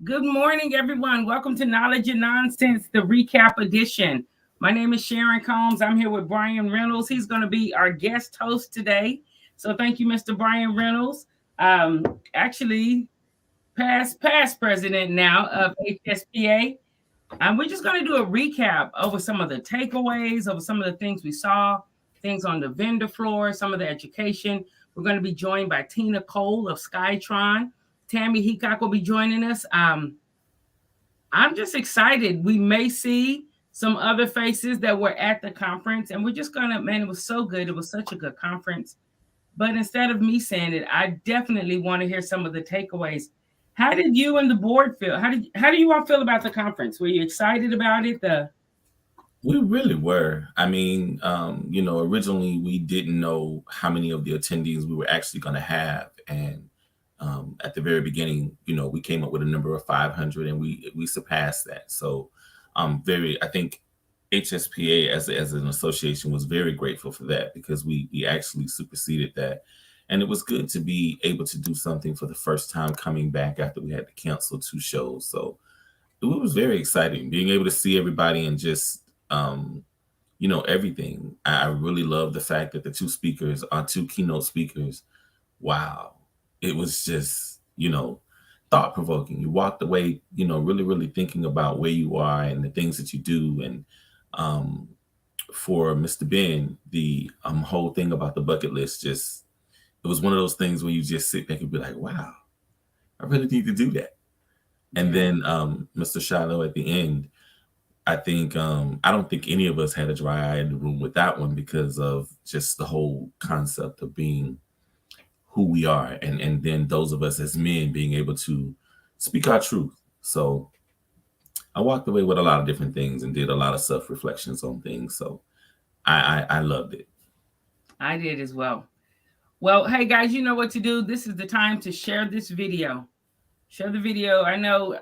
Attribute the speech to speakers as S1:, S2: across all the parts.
S1: Good morning, everyone. Welcome to Knowledge and Nonsense, the recap edition. My name is Sharon Combs. I'm here with Brian Reynolds. He's going to be our guest host today. So thank you, Mr. Brian Reynolds. Actually, past president now of HSPA. We're just going to do a recap over some of the takeaways, over some of the things we saw, things on the vendor floor, some of the education. We're going to be joined by Tina Cole of Skytron. Tammy Heacock will be joining us. I'm just excited. We may see some other faces that were at the conference, and we're just gonna, man, it was so good. It was such a good conference. But instead of me saying it, I definitely want to hear some of the takeaways. How did you and the board feel? How do you all feel about the conference? Were you excited about it?
S2: We really were. I mean, originally we didn't know how many of the attendees we were actually going to have, and at the very beginning, we came up with a number of 500, and we surpassed that. So, I think HSPA as an association was very grateful for that, because we actually superseded that, and it was good to be able to do something for the first time coming back after we had to cancel 2 shows. So it was very exciting being able to see everybody and just everything. I really love the fact that the 2 keynote speakers, wow, it was just, thought provoking. You walked away, really, really thinking about where you are and the things that you do. And for Mr. Ben, the whole thing about the bucket list, it was one of those things where you just sit back and be like, wow, I really need to do that. And then Mr. Shiloh at the end, I think I don't think any of us had a dry eye in the room with that one, because of just the whole concept of being who we are, and then those of us as men being able to speak our truth. So I walked away with a lot of different things and did a lot of self-reflections on things. So I loved it.
S1: I did as well. Well, hey guys, you know what to do. This is the time to share this video. Share the video. I know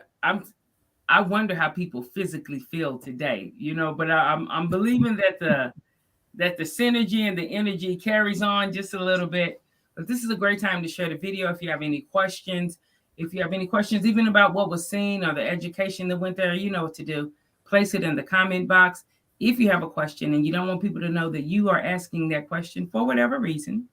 S1: I wonder how people physically feel today, but I'm believing that the synergy and the energy carries on just a little bit. But this is a great time to share the video. If you have any questions, even about what was seen or the education that went there, you know what to do. Place it in the comment box. If you have a question and you don't want people to know that you are asking that question for whatever reason,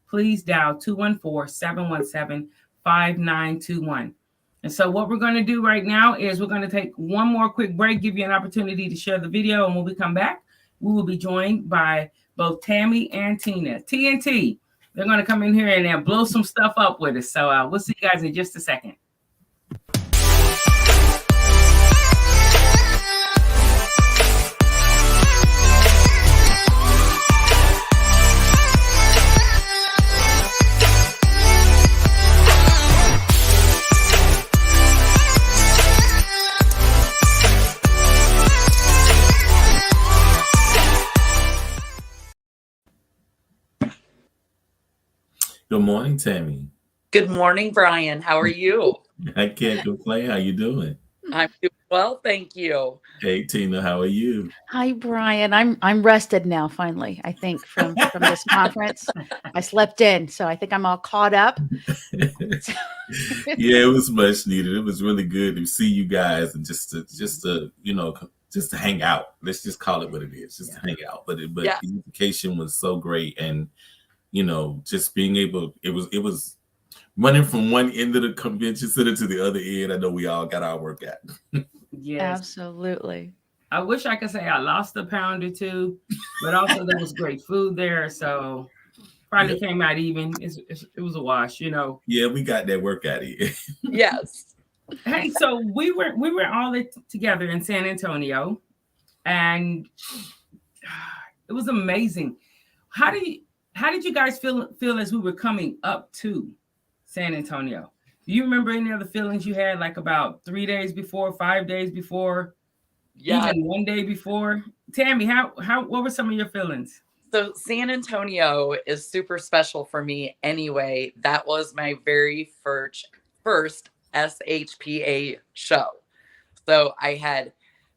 S1: please dial 214-717-5921. And so what we're going to do right now is we're going to take one more quick break, give you an opportunity to share the video. And when we come back, we will be joined by both Tammy and Tina. TNT, they're going to come in here and blow some stuff up with us. So we'll see you guys in just a second.
S2: Good morning, Tammy.
S3: Good morning, Brian. How are you?
S2: I can't complain. How you doing?
S3: I'm doing well, thank you.
S2: Hey, Tina, how are you?
S4: Hi, Brian. I'm rested now, finally, I think, from this conference. I slept in, so I think I'm all caught up.
S2: Yeah, it was much needed. It was really good to see you guys and just to hang out. Let's just call it what it is, just to hang out. But the education was so great, and just being able, it was running from one end of the convention center to the other end. I know we all got our work out.
S4: Yes, absolutely.
S1: I wish I could say I lost a pound or two, but also there was great food there, so probably came out even. It was a wash,
S2: Yeah, we got that work out here.
S3: Yes.
S1: Hey, so we were all together in San Antonio, and it was amazing. How did you guys feel as we were coming up to San Antonio? Do you remember any other feelings you had, like about 3 days before, 5 days before, even 1 day before? Tammy, what were some of your feelings?
S3: So San Antonio is super special for me anyway. That was my very first SHPA show. So I had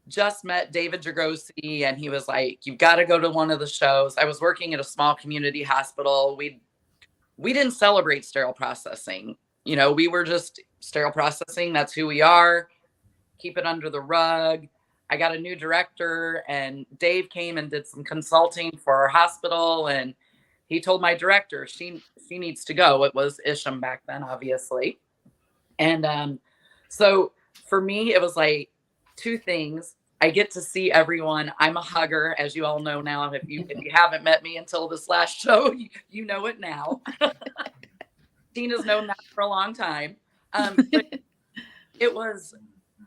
S3: just met David Dragosi, and he was like, you've got to go to one of the shows. I was working at a small community hospital. We didn't celebrate sterile processing you know, we were just sterile processing. That's who we are. Keep it under the rug. I got a new director, and Dave came and did some consulting for our hospital, and he told my director she needs to go. It was Isham back then, obviously. And so for me, it was like two things. I get to see everyone. I'm a hugger, as you all know now. If you haven't met me until this last show, you know it now. Tina's known that for a long time. But it was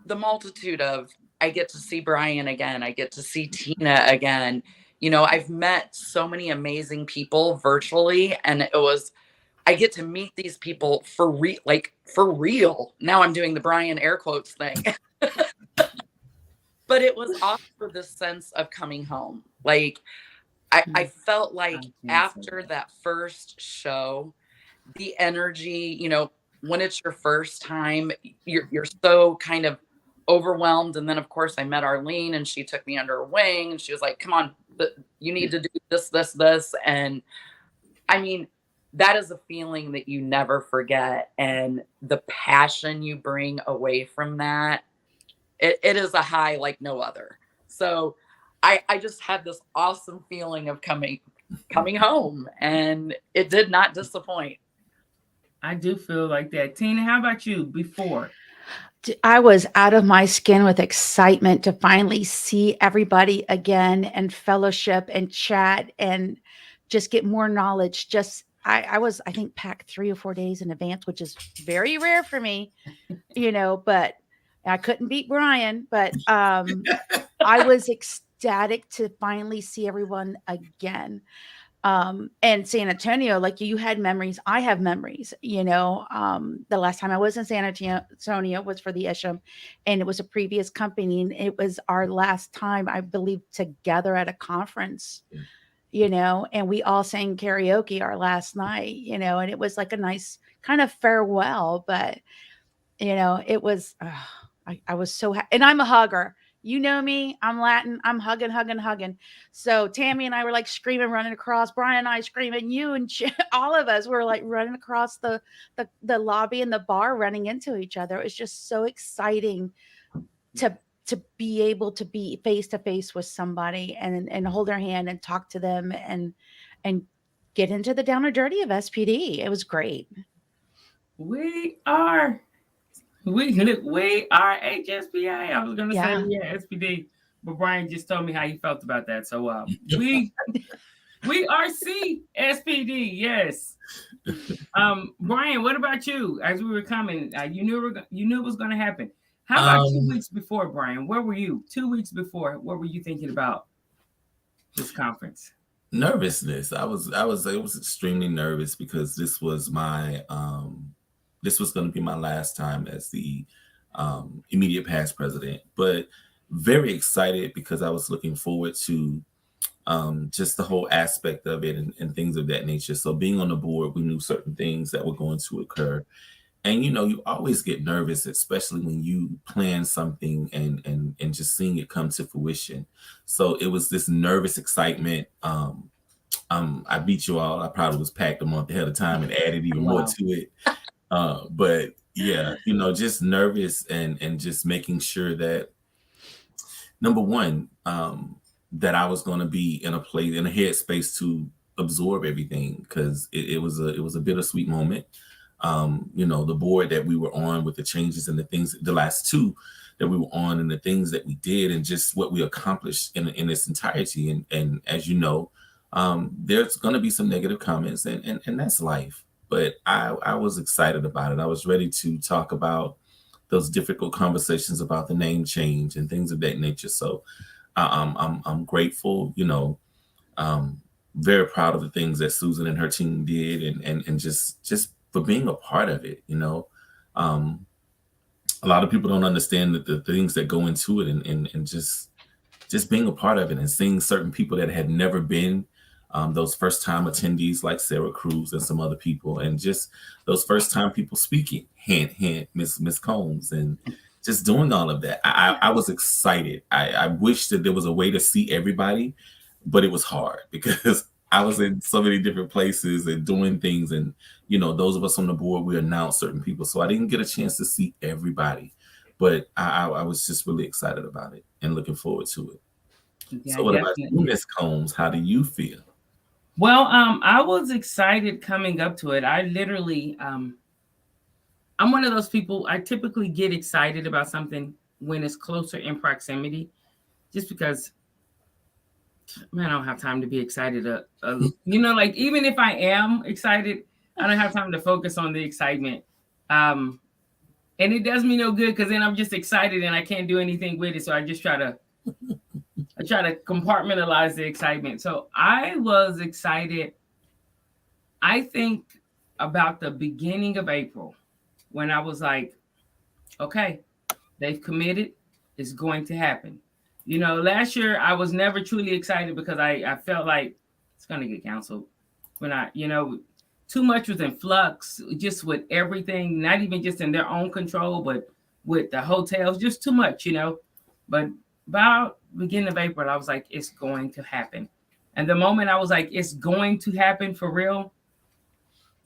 S3: the multitude of, I get to see Brian again. I get to see Tina again. You know, I've met so many amazing people virtually, and I get to meet these people for real. Now I'm doing the Brian air quotes thing. But it was also this sense of coming home. Like, I felt like after that first show, the energy, you know, when it's your first time, you're so kind of overwhelmed. And then of course I met Arlene, and she took me under her wing, and she was like, come on, you need to do this. And I mean, that is a feeling that you never forget. And the passion you bring away from that, it is a high like no other. So I just had this awesome feeling of coming home, and it did not disappoint.
S1: I do feel like that. Tina, how about you before?
S4: I was out of my skin with excitement to finally see everybody again and fellowship and chat and just get more knowledge. I was, I think, packed 3 or 4 days in advance, which is very rare for me, you know, but I couldn't beat Brian, but I was ecstatic to finally see everyone again. And San Antonio, like you had memories, I have memories, you know. The last time I was in San Antonio was for the Isham, and it was a previous company, and it was our last time, I believe, together at a conference, you know, and we all sang karaoke our last night, you know, and it was like a nice kind of farewell, but you know, it was, I was so happy, and I'm a hugger. You know me, I'm Latin. I'm hugging. So Tammy and I were like screaming, running across. Brian and I screaming. You and all of us were like running across the lobby and the bar, running into each other. It was just so exciting to be able to be face to face with somebody and hold their hand and talk to them and get into the down and dirty of SPD. It was great.
S1: We are HSPA. I was gonna say SPD, but Brian just told me how he felt about that. So we are CSPD. Yes. Brian, what about you? As we were coming, you knew it was going to happen. How about 2 weeks before, Brian? Where were you? 2 weeks before, what were you thinking about this conference?
S2: Nervousness. I was extremely nervous because this was my this was going to be my last time as the immediate past president, but very excited because I was looking forward to just the whole aspect of it and things of that nature. So being on the board, we knew certain things that were going to occur. And, you know, you always get nervous, especially when you plan something and just seeing it come to fruition. So it was this nervous excitement. I beat you all. I probably was packed a month ahead of time and added even more to it. But yeah, you know, just nervous and just making sure that, number one, that I was going to be in a headspace to absorb everything, because it was a bittersweet moment. You know, the board that we were on with the changes and the things, the last two that we were on and the things that we did and just what we accomplished in its entirety. And as you know, there's going to be some negative comments and that's life. But I was excited about it. I was ready to talk about those difficult conversations about the name change and things of that nature. So I'm grateful, you know, very proud of the things that Susan and her team did and just for being a part of it. You know, a lot of people don't understand the things that go into it and just being a part of it and seeing certain people that had never been, those first time attendees like Sarah Cruz and some other people, and just those first time people speaking, hint, Miss Combs, and just doing all of that. I was excited. I wish that there was a way to see everybody, but it was hard because I was in so many different places and doing things. And, those of us on the board, we announced certain people. So I didn't get a chance to see everybody. But I was just really excited about it and looking forward to it.
S1: Yeah,
S2: so what
S1: definitely.
S2: about you, Ms. Combs? How do you feel?
S1: Well, I was excited coming up to it. I literally, I'm one of those people, I typically get excited about something when it's closer in proximity, just because, man, I don't have time to be excited. Like even if I am excited, I don't have time to focus on the excitement. And it does me no good because then I'm just excited and I can't do anything with it. So I just try to compartmentalize the excitement. So I was excited, I think, about the beginning of April, when I was like, okay, they've committed, it's going to happen. Last year I was never truly excited because I felt like it's going to get canceled. When too much was in flux, just with everything, not even just in their own control, but with the hotels, just too much, But about beginning of April, I was like, it's going to happen. And the moment I was like, it's going to happen for real,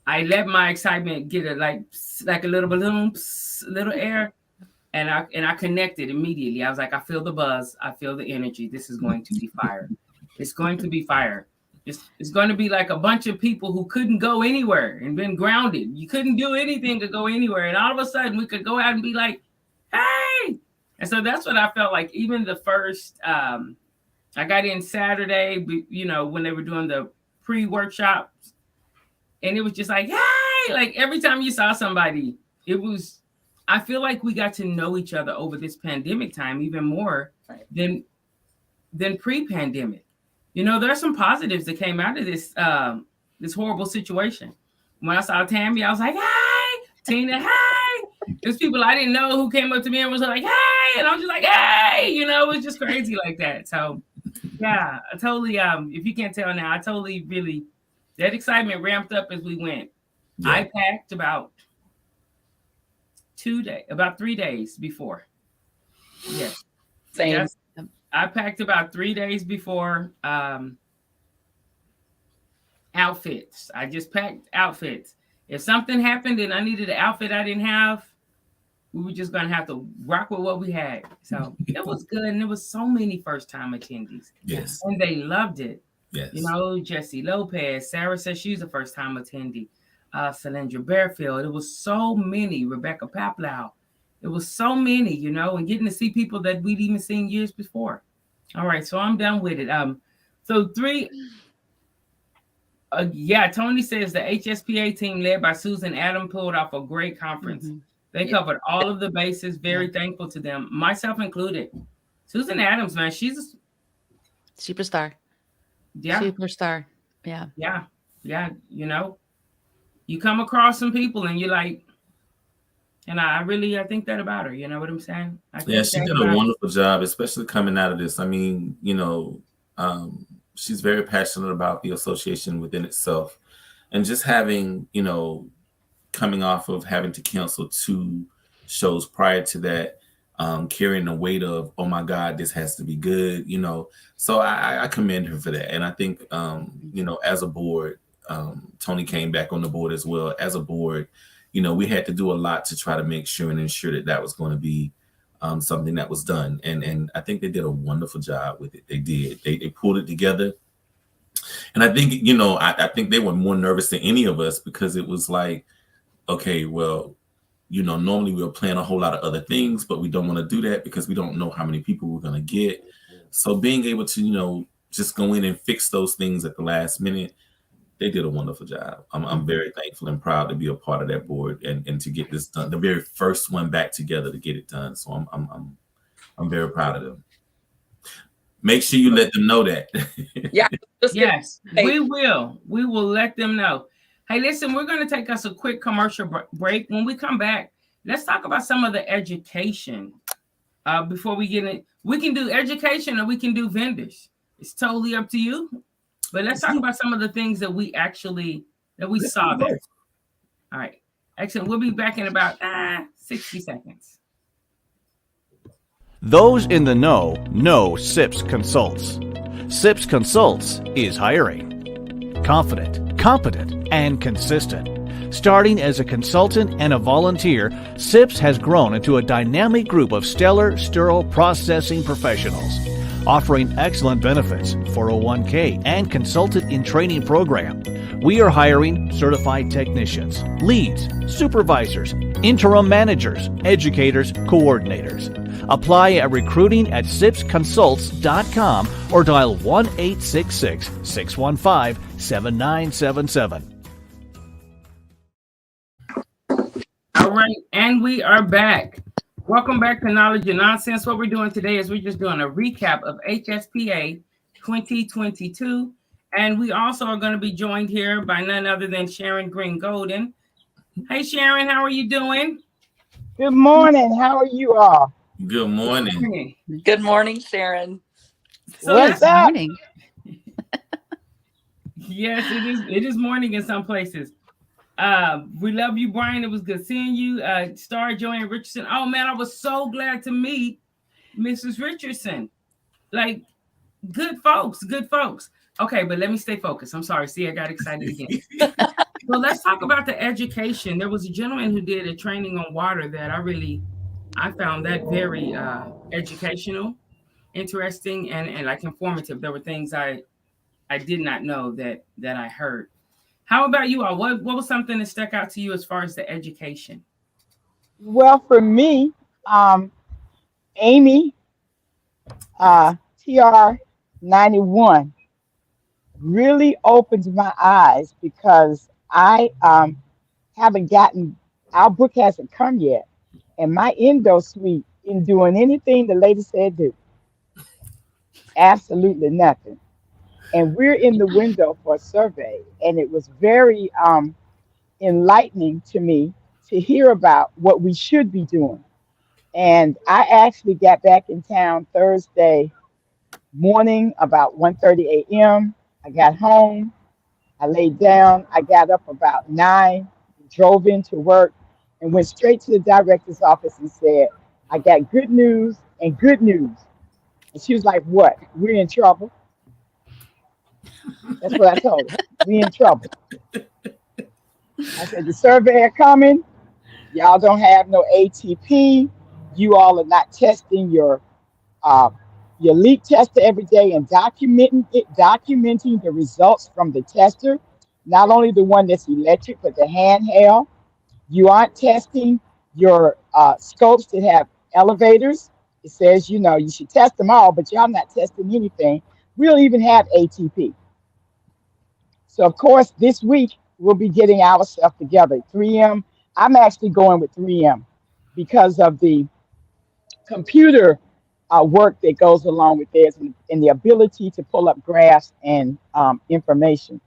S1: I let my excitement get like a little balloon, little air, and I connected immediately. I was like, I feel the buzz, I feel the energy. This is going to be fire. It's going to be fire. It's going to be like a bunch of people who couldn't go anywhere and been grounded. You couldn't do anything to go anywhere, and all of a sudden we could go out and be like, hey. And so that's what I felt like. Even the first, I got in Saturday, when they were doing the pre-workshops, and it was just like, hey, like every time you saw somebody, I feel like we got to know each other over this pandemic time even more than pre-pandemic. There's some positives that came out of this this horrible situation. When I saw Tammy, I was like, hey, Tina, hey. There's people I didn't know who came up to me and was like, hey, and I was just like, hey, it was just crazy like that. So yeah, I totally, if you can't tell now, I totally really, that excitement ramped up as we went. Yeah. I packed about 3 days before. Yes.
S3: Same.
S1: Yes. I packed about 3 days before outfits. I just packed outfits. If something happened and I needed an outfit I didn't have, we were just going to have to rock with what we had. So it was good. And there was so many first-time attendees.
S2: Yes.
S1: And they loved it.
S2: Yes.
S1: Jessie Lopez. Sarah says she's a first-time attendee. Celindra Bearfield. It was so many. Rebecca Paplow. It was so many, and getting to see people that we'd even seen years before. All right, so I'm done with it. So 3. Tony says the HSPA team led by Susan Adam pulled off a great conference. Mm-hmm. They covered all of the bases. Very thankful to them, myself included. Susan Adams, man, she's a
S4: superstar.
S1: Yeah.
S4: Superstar. Yeah.
S1: Yeah. Yeah. You come across some people and you're like, and I think that about her. You know what I'm saying?
S2: Yeah, she did a wonderful job, especially coming out of this. I mean, she's very passionate about the association within itself, and just having, coming off of having to cancel 2 shows prior to that, carrying the weight of, oh my God, this has to be good, So I commend her for that. And I think, as a board, Tony came back on the board as well. As a board, we had to do a lot to try to make sure and ensure that was going to be something that was done. And I think they did a wonderful job with it. They did. They pulled it together. And I think, I think they were more nervous than any of us, because it was like, okay, well, normally we'll plan a whole lot of other things, but we don't want to do that because we don't know how many people we're going to get. So being able to, just go in and fix those things at the last minute, they did a wonderful job. I'm very thankful and proud to be a part of that board and to get this done. The very first one back together to get it done. So I'm very proud of them. Make sure you let them know that.
S3: Yeah.
S1: Yes, we will. We will let them know. Hey, listen, we're going to take us a quick commercial break. When we come back, let's talk about some of the education before we get in. We can do education or we can do vendors. It's totally up to you. But let's talk about some of the things that we saw there. All right. Excellent. We'll be back in about 60 seconds.
S5: Those in the know SIPS Consults. SIPS Consults is hiring. confident, competent, and consistent. Starting as a consultant and a volunteer, SIPS has grown into a dynamic group of stellar sterile processing professionals, offering excellent benefits, 401k, and consultant in training program. We are hiring certified technicians, leads, supervisors, interim managers, educators, coordinators. Apply at recruiting@sipsconsults.com or dial 1-866-615-7977.
S1: All right, and we are back. Welcome back to Knowledge and Nonsense. What we're doing today is we're just doing a recap of HSPA 2022. And we also are going to be joined here by none other than Sharon Green Golden. Hey, Sharon, how are you doing?
S6: Good morning. How are you all?
S2: Good morning.
S3: Good morning, Sharon.
S1: So
S6: What's up?
S4: Morning.
S1: Yes, it is morning in some places. We love you, Brian. It was good seeing you. Star Joanne Richardson. Oh man, I was so glad to meet Mrs. Richardson. Like, good folks. Okay, but let me stay focused. I'm sorry. See, I got excited again. So let's talk about the education. There was a gentleman who did a training on water that I found that very educational, interesting, and like informative. There were things I did not know that I heard. How about you all? What was something that stuck out to you as far as the education?
S6: Well, for me, Amy, TR91 really opened my eyes because I haven't gotten, our book hasn't come yet. And my endo suite isn't doing anything the lady said do. Absolutely nothing. And we're in the window for a survey. And it was very enlightening to me to hear about what we should be doing. And I actually got back in town Thursday morning about 1:30 a.m. I got home, I laid down, I got up about 9, drove into work, and went straight to the director's office and said, I got good news and good news. And she was like, what? We're in trouble. That's what I told her. We in trouble. I said, the surveyor coming. Y'all don't have no ATP. You all are not testing your leak tester every day and documenting the results from the tester, not only the one that's electric, but the handheld. You aren't testing your scopes that have elevators. It says, you should test them all, but y'all not testing anything. We don't even have ATP. So, of course, this week we'll be getting ourselves together. 3M, I'm actually going with 3M because of the computer work that goes along with theirs and the ability to pull up graphs and information.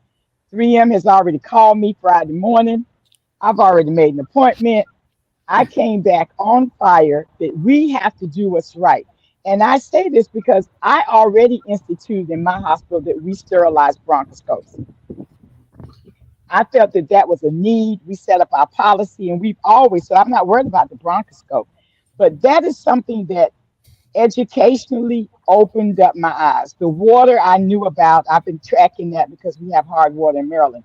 S6: 3M has already called me Friday morning. I've already made an appointment. I came back on fire that we have to do what's right. And I say this because I already instituted in my hospital that we sterilize bronchoscopes. I felt that was a need. We set up our policy and we've always, so I'm not worried about the bronchoscope. But that is something that educationally opened up my eyes. The water I knew about, I've been tracking that because we have hard water in Maryland.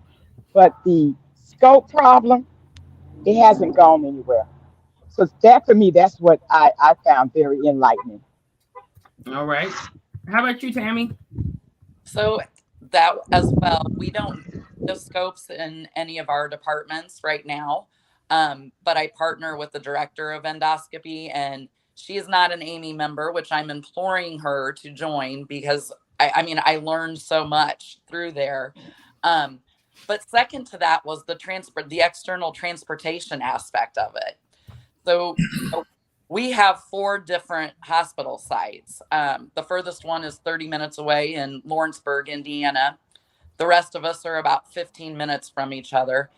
S6: But the scope problem, it hasn't gone anywhere. So that for me, that's what I found very enlightening.
S1: All right. How about you, Tammy?
S3: So that as well, we don't do scopes in any of our departments right now. But I partner with the director of endoscopy, and she is not an Amy member, which I'm imploring her to join because I learned so much through there. But second to that was the external transportation aspect of it. So we have 4 different hospital sites. The furthest one is 30 minutes away in Lawrenceburg, Indiana. The rest of us are about 15 minutes from each other.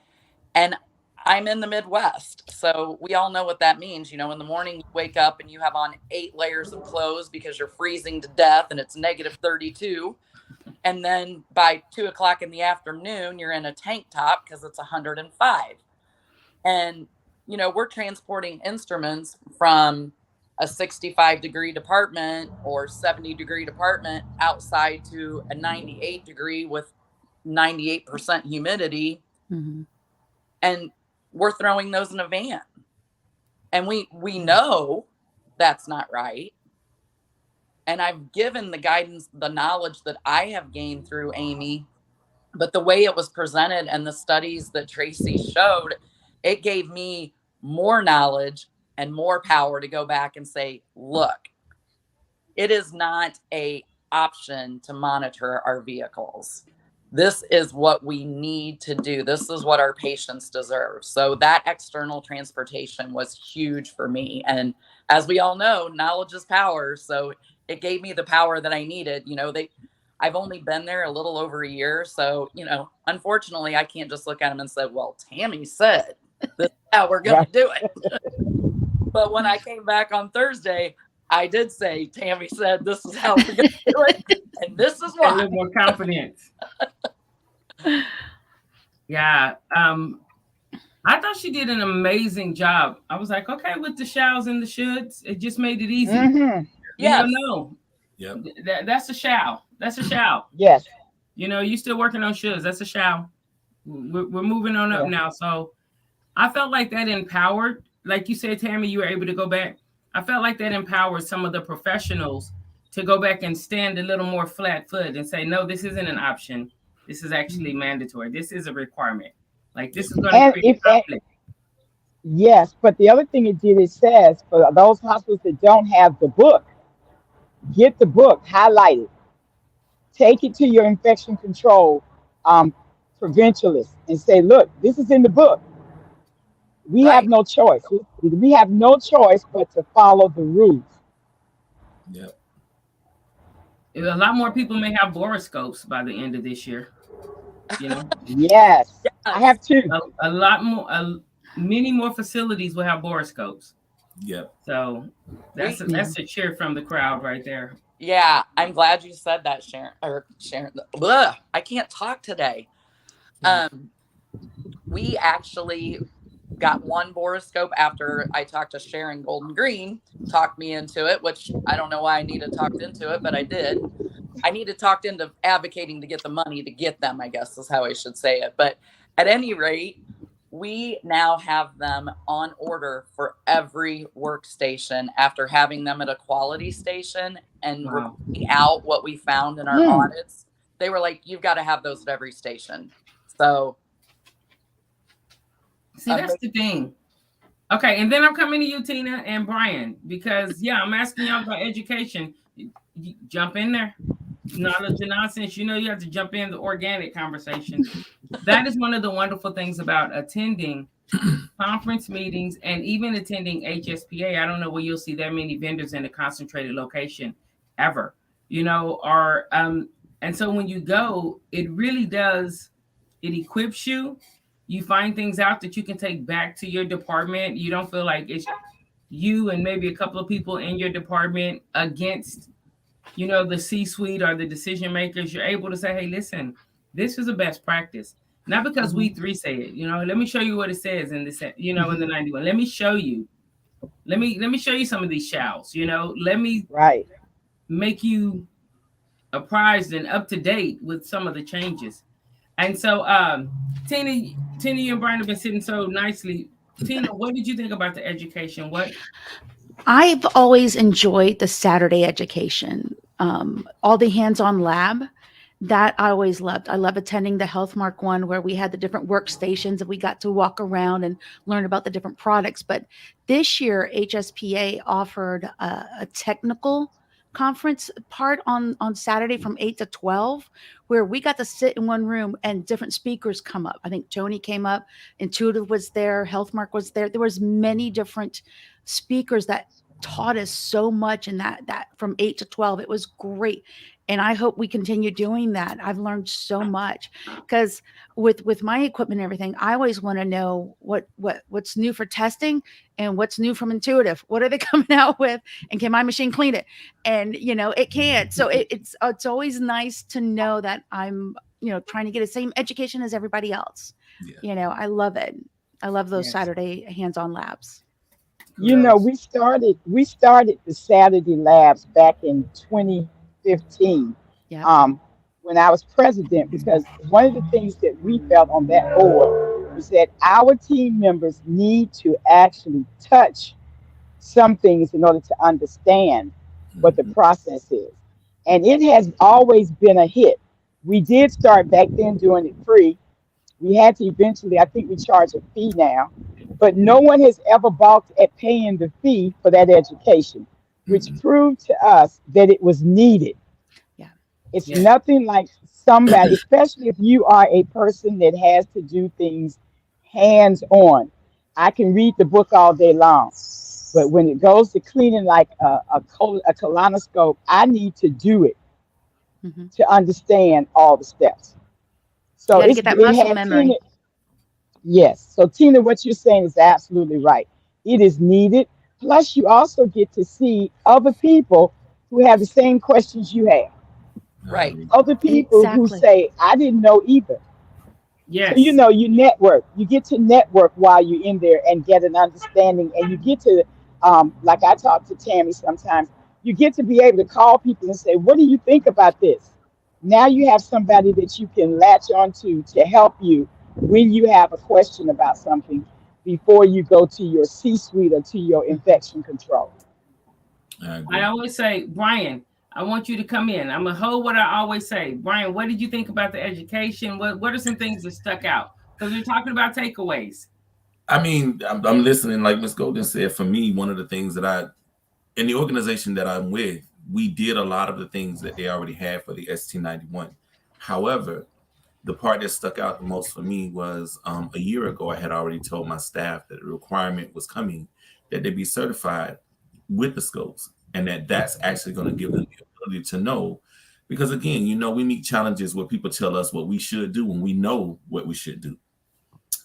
S3: And I'm in the Midwest, so we all know what that means. In the morning you wake up and you have on 8 layers of clothes because you're freezing to death and it's negative 32. And then by 2:00 in the afternoon, you're in a tank top because it's 105. And, we're transporting instruments from a 65-degree department or 70-degree department outside to a 98-degree with 98% humidity,
S4: Mhm.
S3: and we're throwing those in a van. And we know that's not right. And I've given the guidance, the knowledge that I have gained through Amy, but the way it was presented and the studies that Tracy showed, it gave me more knowledge and more power to go back and say, look, it is not an option to monitor our vehicles. This is what we need to do. This is what our patients deserve. So that external transportation was huge for me. And as we all know, knowledge is power. So it gave me the power that I needed. I've only been there a little over a year. So, unfortunately, I can't just look at them and say, well, Tammy said this is how we're going to do it. But when I came back on Thursday, I did say, Tammy said, this is how we're going to do it. And this is why.
S1: A little more confidence. Yeah. I thought she did an amazing job. I was like, okay, with the shalls and the shoulds, it just made it easy.
S6: Mm-hmm.
S3: Yes.
S1: No.
S2: Yep.
S1: That's a shall. That's a shall.
S6: Yes.
S1: You still working on shoulds. That's a shall. We're moving on up now. So I felt like that empowered, like you said, Tammy, you were able to go back. I felt like that empowered some of the professionals to go back and stand a little more flat foot and say, no, this isn't an option. This is actually mandatory. This is a requirement. Like, this is going to create conflict.
S6: Yes, but the other thing it did, it says for those hospitals that don't have the book, get the book, highlight it, take it to your infection control preventionalist and say, look, this is in the book. We have no choice. We have no choice but to follow the rules.
S2: Yep.
S1: A lot more people may have boroscopes by the end of this year.
S6: Yes, I have two.
S1: A lot more. Many more facilities will have boroscopes.
S2: Yep.
S1: So that's a cheer from the crowd right there.
S3: Yeah, I'm glad you said that, Sharon. Ugh, I can't talk today. We actually got one boroscope after I talked to Sharon Golden Green, talked me into it, which I don't know why I needed talked into it, but I did. I needed talked into advocating to get the money to get them, I guess is how I should say it. But at any rate, we now have them on order for every workstation after having them at a quality station and reporting out what we found in our audits. They were like, you've got to have those at every station. So
S1: see, that's the thing. Okay, and then I'm coming to you, Tina and Brian, because I'm asking y'all about education. You jump in there. Knowledge and nonsense. You have to jump in the organic conversation. That is one of the wonderful things about attending conference meetings and even attending HSPA. I don't know where you'll see that many vendors in a concentrated location ever. And so when you go, it really does. It equips you. You find things out that you can take back to your department. You don't feel like it's you and maybe a couple of people in your department against, the C-suite or the decision makers. You're able to say, hey, listen, this is a best practice. Not because we three say it, let me show you what it says in this, in the 91. Let me show you. Let me show you some of these shalls, let me make you apprised and up to date with some of the changes. And so, Tina, you and Brian have been sitting so nicely. Tina, what did you think about the education?
S4: I've always enjoyed the Saturday education, all the hands-on lab that I always loved. I love attending the HealthMark one where we had the different workstations and we got to walk around and learn about the different products. But this year, HSPA offered a technical conference part on Saturday from 8 to 12, where we got to sit in one room and different speakers come up. I think Tony came up, Intuitive was there, HealthMark was there. There was many different speakers that taught us so much in that from 8 to 12. It was great. And I hope we continue doing that. I've learned so much because with my equipment and everything, I always want to know what's new for testing and what's new from Intuitive. What are they coming out with? And can my machine clean it? And it can't. So it's always nice to know that I'm trying to get the same education as everybody else. Yeah. I love it. I love those Saturday hands-on labs.
S6: We started the Saturday labs back in 2015.
S4: Yeah.
S6: When when I was president, because one of the things that we felt on that board was that our team members need to actually touch some things in order to understand what the process is. And it has always been a hit. We did start back then doing it free. We had to eventually, I think we charge a fee now, but no one has ever balked at paying the fee for that education, which proved to us that it was needed.
S4: Yeah.
S6: It's nothing like somebody, especially if you are a person that has to do things hands on. I can read the book all day long, but when it goes to cleaning like a colonoscope, I need to do it to understand all the steps. So
S4: You got to get that muscle memory.
S6: Tina, yes. So Tina, what you're saying is absolutely right. It is needed. Plus, you also get to see other people who have the same questions you have.
S3: Right.
S6: Other people who say, I didn't know either.
S1: Yes.
S6: So, you know, you network. You get to network while you're in there and get an understanding. And you get to, like I talk to Tammy sometimes, you get to be able to call people and say, what do you think about this? Now you have somebody that you can latch onto to help you when you have a question about something before you go to your C-suite or to your infection control.
S1: I always say, Brian, I want you to come in. I'm going to hold what I always say. Brian, what did you think about the education? What are some things that stuck out? Because we're talking about takeaways.
S2: I mean, I'm listening. Like Ms. Golden said, for me, one of the things that in the organization that I'm with, we did a lot of the things that they already had for the ST91. However, the part that stuck out the most for me was a year ago, I had already told my staff that the requirement was coming that they be certified with the scopes, and that's actually going to give them the ability to know. Because again, you know, we meet challenges where people tell us what we should do when we know what we should do.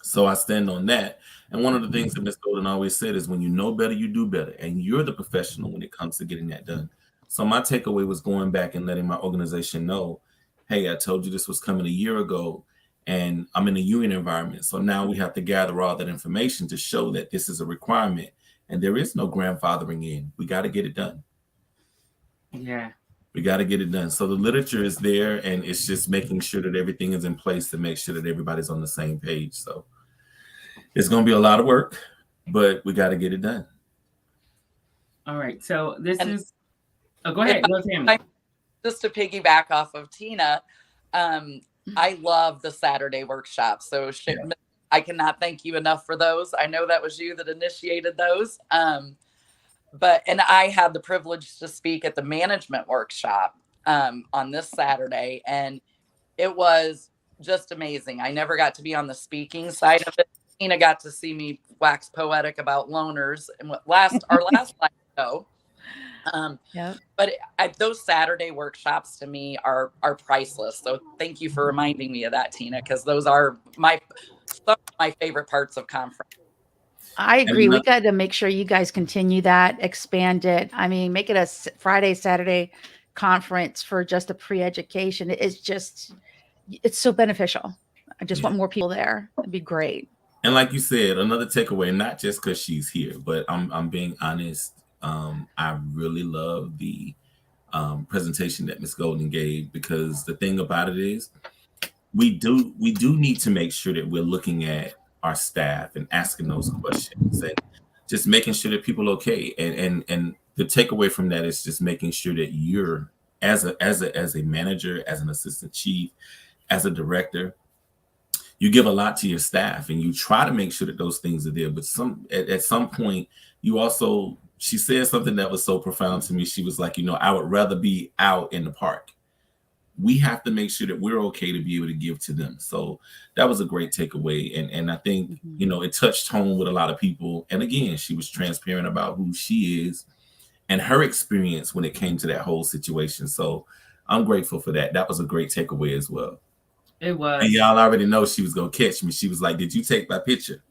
S2: So I stand on that. And one of the things that Ms. Golden always said is when you know better, you do better. And you're the professional when it comes to getting that done. So my takeaway was going back and letting my organization know, hey, I told you this was coming a year ago, and I'm in a union environment. So now we have to gather all that information to show that this is a requirement. And there is no grandfathering in. We got to get it done.
S1: Yeah.
S2: We got to get it done. So the literature is there, and it's just making sure that everything is in place to make sure that everybody's on the same page. So it's going to be a lot of work, but we got to get it done.
S1: All right. So this is, go ahead.
S3: Just to piggyback off of Tina, I love the Saturday workshops. So I cannot thank you enough for those. I know that was you that initiated those. And I had the privilege to speak at the management workshop on this Saturday, and it was just amazing. I never got to be on the speaking side of it. Tina got to see me wax poetic about loners and our last live show. But those Saturday workshops to me are priceless. So thank you for reminding me of that, Tina, because those are some of my favorite parts of conference.
S4: I agree. We got to make sure you guys continue that, expand it. I mean, make it a Friday, Saturday conference for just a pre-education. It's so beneficial. I just want more people there. It'd be great.
S2: And like you said, another takeaway, not just because she's here, but I'm being honest. I really love the presentation that Ms. Golden gave, because the thing about it is we do need to make sure that we're looking at our staff and asking those questions and just making sure that people are okay. And the takeaway from that is just making sure that you're as a manager, as an assistant chief, as a director, you give a lot to your staff and you try to make sure that those things are there. But at some point, you also, she said something that was so profound to me. She was like, I would rather be out in the park. We have to make sure that we're okay to be able to give to them. So that was a great takeaway. And I think, it touched home with a lot of people. And again, she was transparent about who she is and her experience when it came to that whole situation. So I'm grateful for that. That was a great takeaway as well.
S1: It was.
S2: And y'all already know she was going to catch me. She was like, did you take my picture?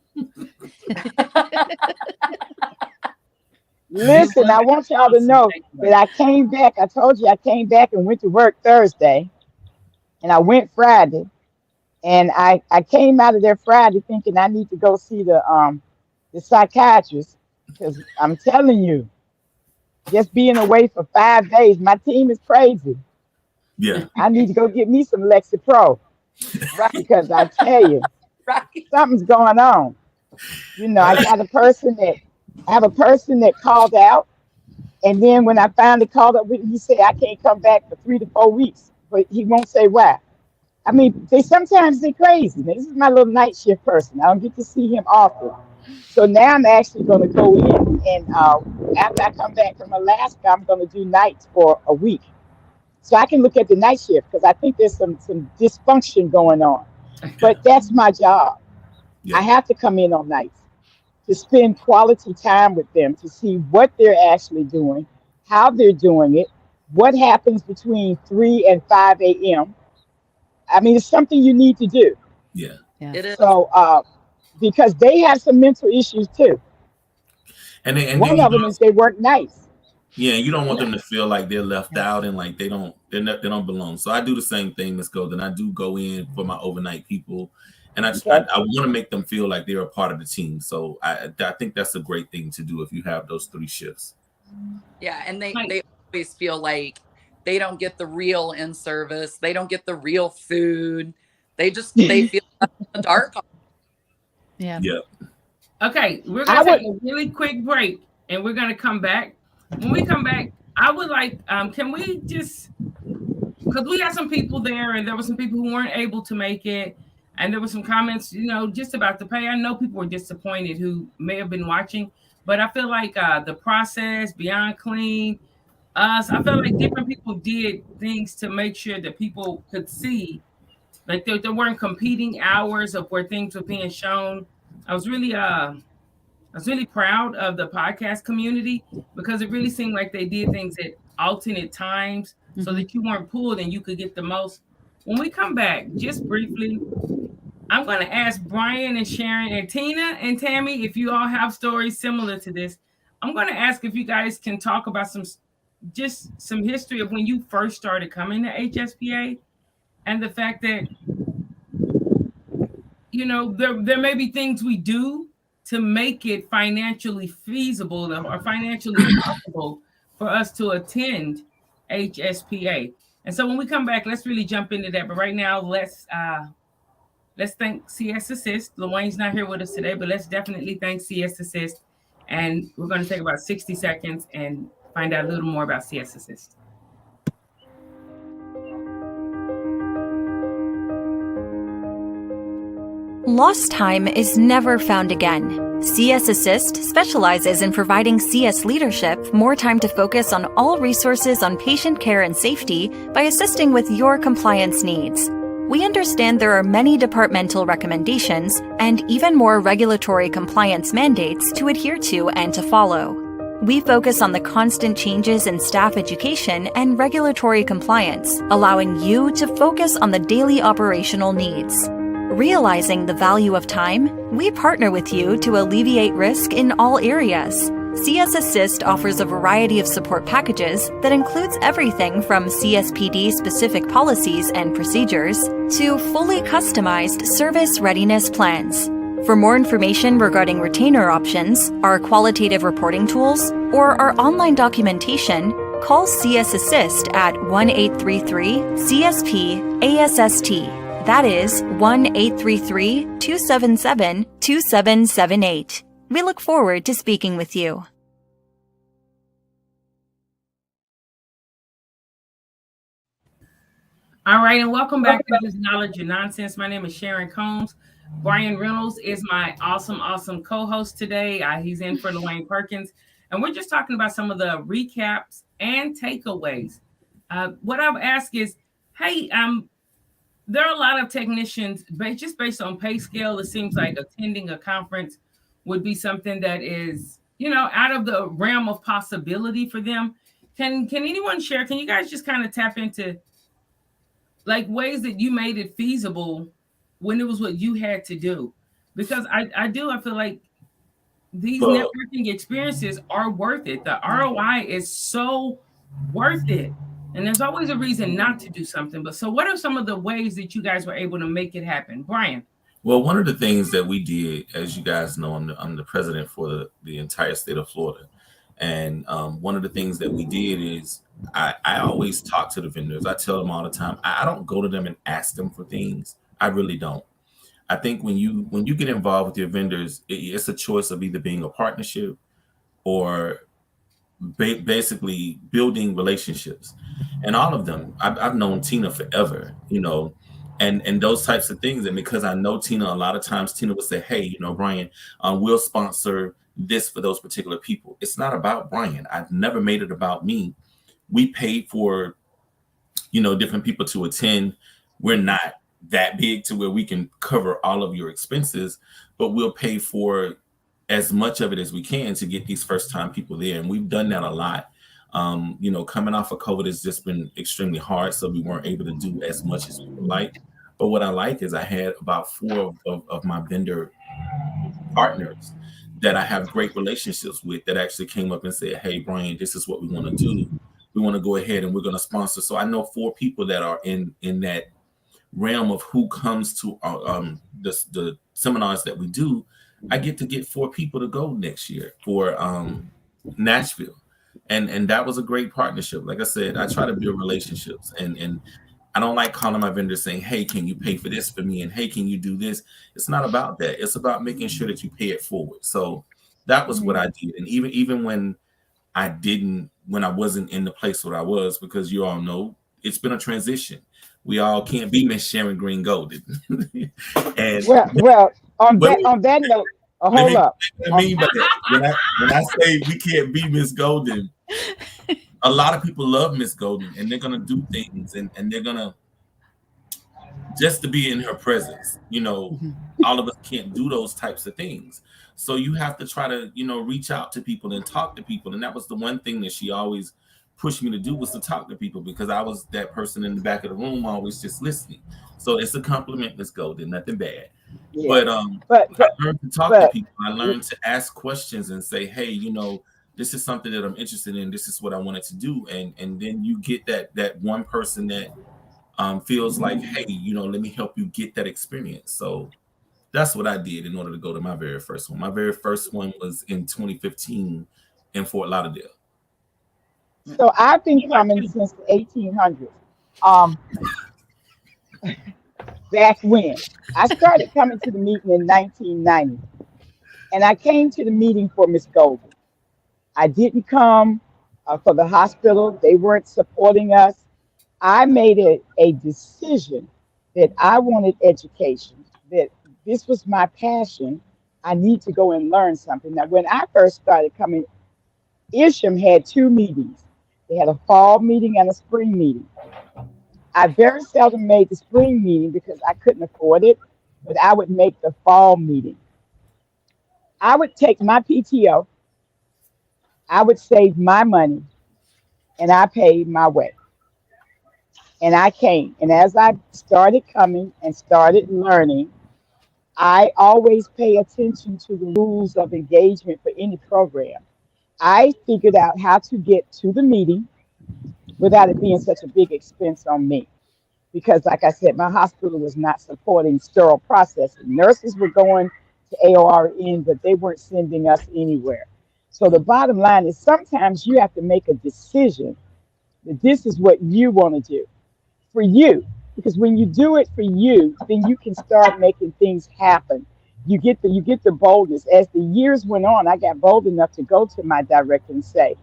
S6: Listen, I want y'all to know that I came back. I told you I came back and went to work Thursday, and I went Friday, and I came out of there Friday thinking I need to go see the psychiatrist, because I'm telling you, just being away for 5 days, my team is crazy.
S2: Yeah.
S6: I need to go get me some Lexapro
S3: Right.
S6: because I tell you,
S3: Right.
S6: something's going on. You know, I
S2: Right.
S6: got a person that I have a person that called out, and then when I finally called up with him, he said I can't come back for 3 to 4 weeks, but he won't say why. I mean, they're crazy. Now, this is my little night shift person. I don't get to see him often. So now I'm actually going to go in and after I come back from Alaska, I'm going to do nights for a week. So I can look at the night shift because I think there's some dysfunction going on. But that's my job.
S2: Yeah.
S6: I have to come in on nights to spend quality time with them to see what they're actually doing, how they're doing it, what happens between 3 and 5 a.m. I mean, it's something you need to do.
S2: Yeah.
S3: It is.
S6: So, because they have some mental issues too.
S2: And then
S6: One
S2: you
S6: of them is they work nights.
S2: Yeah, you don't want them to feel like they're left out and like they don't belong. So I do the same thing, Ms. Golden. I do go in for my overnight people, and I
S6: Okay.
S2: want to make them feel like they're a part of the team. So I think that's a great thing to do if you have those 3 shifts.
S3: Yeah, and they always feel like they don't get the real in service. They don't get the real food. They feel left in the dark.
S4: Yeah.
S2: Yeah.
S1: Okay, we're gonna take a really quick break, and we're gonna come back. When we come back, I would like, can we just, because we got some people there, and there were some people who weren't able to make it, and there were some comments, you know, just about the pay. I know people were disappointed who may have been watching, but I feel like the process, Beyond Clean, us, I felt like different people did things to make sure that people could see, like there weren't competing hours of where things were being shown. I was really proud of the podcast community because it really seemed like they did things at alternate times so that you weren't pulled and you could get the most. When we come back, just briefly, I'm going to ask Brian and Sharon and Tina and Tammy if you all have stories similar to this. I'm going to ask if you guys can talk about some history of when you first started coming to HSPA and the fact that, you know, there may be things we do to make it financially feasible or financially possible for us to attend HSPA. And so when we come back, let's really jump into that. But right now, let's thank CS Assist. LaWayne's not here with us today, but let's definitely thank CS Assist. And we're going to take about 60 seconds and find out a little more about CS Assist.
S7: Lost time is never found again. CS Assist specializes in providing CS leadership more time to focus on all resources on patient care and safety by assisting with your compliance needs. We understand there are many departmental recommendations and even more regulatory compliance mandates to adhere to and to follow. We focus on the constant changes in staff education and regulatory compliance, allowing you to focus on the daily operational needs. Realizing the value of time, we partner with you to alleviate risk in all areas. CS Assist offers a variety of support packages that includes everything from CSPD-specific policies and procedures to fully customized service readiness plans. For more information regarding retainer options, our qualitative reporting tools, or our online documentation, call CS Assist at 1-833-CSP-ASST. That is 1-833-277-2778. We look forward to speaking with you.
S1: All right, and welcome back to This Knowledge and Nonsense. My name is Sharon Combs. Brian Reynolds is my awesome co-host today. He's in for LaWayne Perkins, and we're just talking about some of the recaps and takeaways. What I've asked is, hey, there are a lot of technicians, but just based on pay scale, it seems like attending a conference would be something that is, you know, out of the realm of possibility for them. Can anyone share? Can you guys just kind of tap into like ways that you made it feasible when it was what you had to do? Because I feel like these networking experiences are worth it. The ROI is so worth it. And there's always a reason not to do something. But so what are some of the ways that you guys were able to make it happen? Brian?
S2: Well, one of the things that we did, as you guys know, I'm the president for the entire state of Florida. And one of the things that we did is I always talk to the vendors. I tell them all the time, I don't go to them and ask them for things. I really don't. I think when you get involved with your vendors, it's a choice of either being a partnership or basically building relationships. And all of them, I've known Tina forever, and those types of things. And because I know Tina, a lot of times Tina would say, hey, Brian, we'll sponsor this for those particular people. It's not about Brian. I've never made it about me. We paid for, different people to attend. We're not that big to where we can cover all of your expenses, but we'll pay for as much of it as we can to get these first time people there. And we've done that a lot. Coming off of COVID has just been extremely hard. So we weren't able to do as much as we would like. But what I like is I had about 4 of my vendor partners that I have great relationships with that actually came up and said, hey, Brian, this is what we want to do. We want to go ahead and we're going to sponsor. So I know 4 people that are in that realm of who comes to the seminars that we do. I get 4 people to go next year for Nashville. And that was a great partnership. Like I said, I try to build relationships and I don't like calling my vendors saying, hey, can you pay for this for me? And hey, can you do this? It's not about that. It's about making sure that you pay it forward. So that was what I did. And even when I wasn't in the place where I was, because you all know it's been a transition. We all can't be Miss Sharon Green Golden. And
S6: well, on that note, hold up.
S2: I mean, but when I say we can't be Miss Golden, a lot of people love Miss Golden, and they're gonna do things, and they're gonna just to be in her presence. All of us can't do those types of things. So you have to try to, reach out to people and talk to people. And that was the one thing that she always pushed me to do, was to talk to people, because I was that person in the back of the room always just listening. So it's a compliment, Miss Golden, nothing bad. Yeah. But I learned to talk to people. I learned to ask questions and say, hey, this is something that I'm interested in. This is what I wanted to do. And then you get that one person that feels like, hey, let me help you get that experience. So that's what I did in order to go to my very first one. My very first one was in 2015 in Fort Lauderdale.
S6: So I've been coming since the 1800s. Back when I started coming to the meeting in 1990, and I came to the meeting for Miss Golden. I didn't come for the hospital. They weren't supporting us. I made a decision that I wanted education, that this was my passion. I need to go and learn something. Now, when I first started coming, Isham had 2 meetings. They had a fall meeting and a spring meeting. I very seldom made the spring meeting because I couldn't afford it, but I would make the fall meeting. I would take my PTO, I would save my money, and I paid my way. And I came. And as I started coming and started learning, I always pay attention to the rules of engagement for any program. I figured out how to get to the meeting without it being such a big expense on me. Because like I said, my hospital was not supporting sterile processing. Nurses were going to AORN, but they weren't sending us anywhere. So the bottom line is sometimes you have to make a decision that this is what you want to do for you. Because when you do it for you, then you can start making things happen. You get the boldness. As the years went on, I got bold enough to go to my director and say,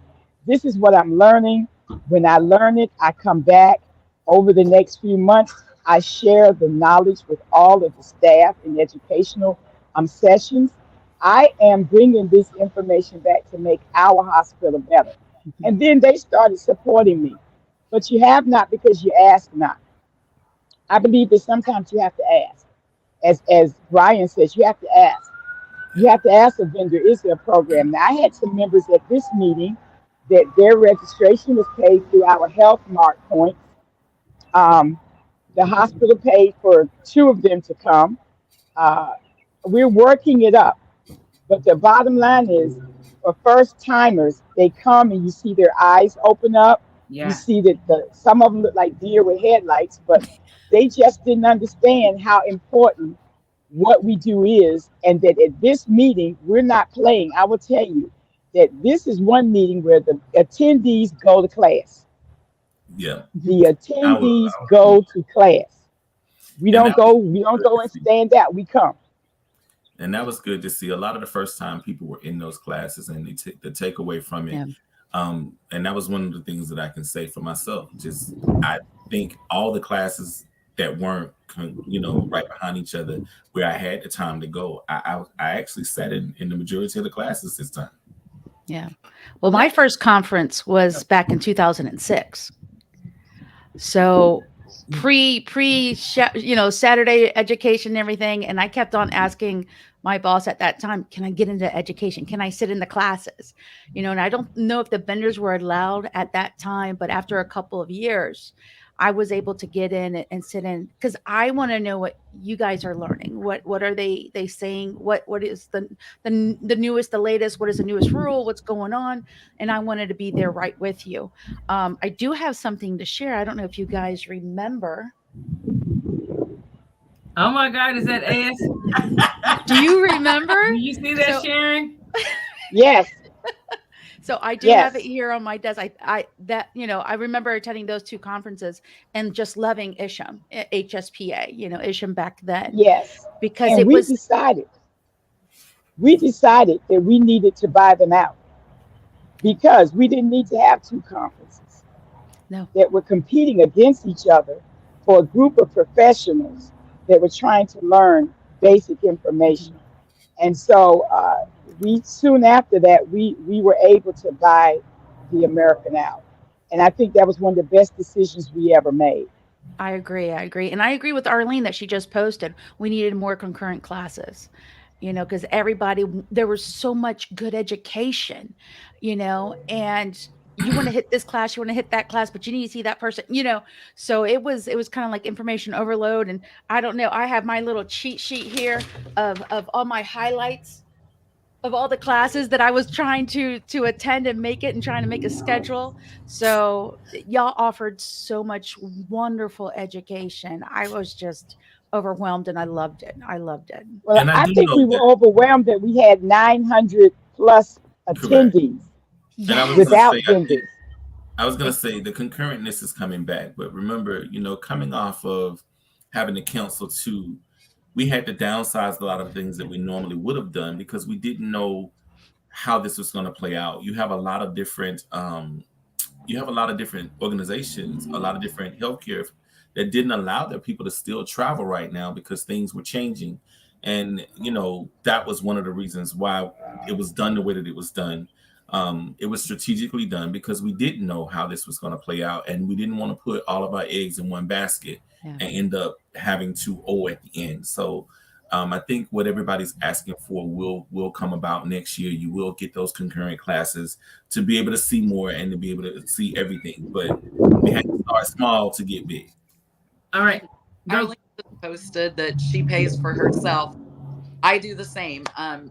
S6: this is what I'm learning. When I learn it, I come back. Over the next few months, I share the knowledge with all of the staff in educational sessions. I am bringing this information back to make our hospital better. And then they started supporting me. But you have not because you ask not. I believe that sometimes you have to ask. As Brian says, you have to ask. You have to ask a vendor, is there a program? Now, I had some members at this meeting that their registration was paid through our health mark points. The hospital paid for 2 of them to come. We're working it up. But the bottom line is, for first timers, they come and you see their eyes open up. Yeah. You see that some of them look like deer with headlights, but they just didn't understand how important what we do is, and that at this meeting, we're not playing. I will tell you, that this is one meeting where the attendees go to class.
S2: Yeah.
S6: The attendees go to class. We don't go and stand out. We come.
S2: And that was good to see. A lot of the first time people were in those classes, and they the takeaway from it. Yeah. And that was one of the things that I can say for myself. Just, I think all the classes that weren't, right behind each other, where I had the time to go, I actually sat in the majority of the classes this time.
S4: Yeah. Well, my first conference was back in 2006. So pre Saturday education and everything. And I kept on asking my boss at that time, can I get into education? Can I sit in the classes? And I don't know if the vendors were allowed at that time, but after a couple of years, I was able to get in and sit in, because I want to know what you guys are learning. What are they saying? What is the newest, the latest? What is the newest rule? What's going on? And I wanted to be there right with you. I do have something to share. I don't know if you guys remember.
S1: Oh my God, is that ass?
S4: Do you remember?
S1: Do you see that, Sharon?
S6: Yes.
S4: So I do have it here on my desk. I remember attending those two conferences and just loving ISHM, HSPA, ISHM back then.
S6: Yes.
S4: Because
S6: and we decided that we needed to buy them out, because we didn't need to have two conferences that were competing against each other for a group of professionals that were trying to learn basic information. And so soon after that, we were able to buy the American out. And I think that was one of the best decisions we ever made.
S4: I agree. And I agree with Arlene that she just posted. We needed more concurrent classes, because there was so much good education, and you want to hit this class, you want to hit that class, but you need to see that person, so it was kind of like information overload. And I don't know, I have my little cheat sheet here of all my highlights of all the classes that I was trying to attend and make it, and trying to make a schedule. So y'all offered so much wonderful education. I was just overwhelmed, and I loved it.
S6: Well, I think we were overwhelmed that we had 900 plus attendees without vendors.
S2: I was going to say the concurrentness is coming back, but remember, coming off of having to cancel two, we had to downsize a lot of things that we normally would have done, because we didn't know how this was going to play out. You have a lot of different, organizations, a lot of different healthcare that didn't allow their people to still travel right now, because things were changing. And, that was one of the reasons why it was done the way that it was done. It was strategically done because we didn't know how this was going to play out, and we didn't want to put all of our eggs in one basket and end up having to owe at the end. So I think what everybody's asking for will come about next year. You will get those concurrent classes to be able to see more and to be able to see everything. But we had to start small to get big.
S1: All right.
S3: Arlene posted that she pays for herself. I do the same.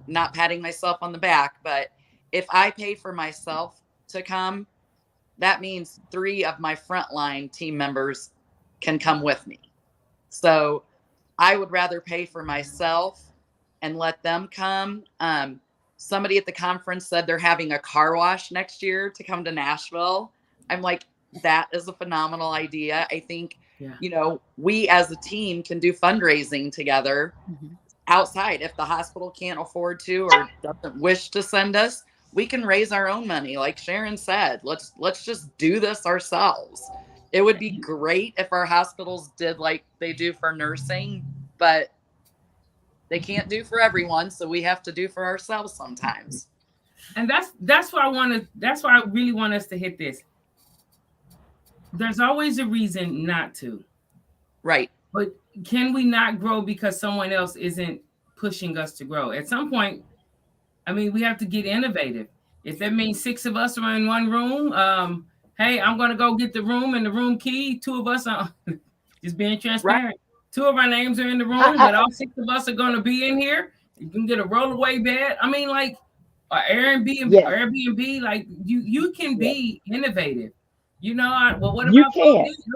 S3: Not patting myself on the back, but if I pay for myself to come, that means 3 of my frontline team members can come with me. So I would rather pay for myself and let them come. Somebody at the conference said they're having a car wash next year to come to Nashville. I'm like, that is a phenomenal idea. I think, we as a team can do fundraising together outside. If the hospital can't afford to or doesn't wish to send us, we can raise our own money. Like Sharon said, let's just do this ourselves. It would be great if our hospitals did like they do for nursing, but they can't do for everyone. So we have to do for ourselves sometimes.
S1: And that's why I really want us to hit this. There's always a reason not to.
S3: Right.
S1: But can we not grow because someone else isn't pushing us to grow? At some point, we have to get innovative. If that means 6 of us are in one room, hey, I'm going to go get the room and the room key. 2 of us are just being transparent. Right. 2 of our names are in the room, but all 6 of us are going to be in here. You can get a rollaway bed. Airbnb, like you can be innovative. What about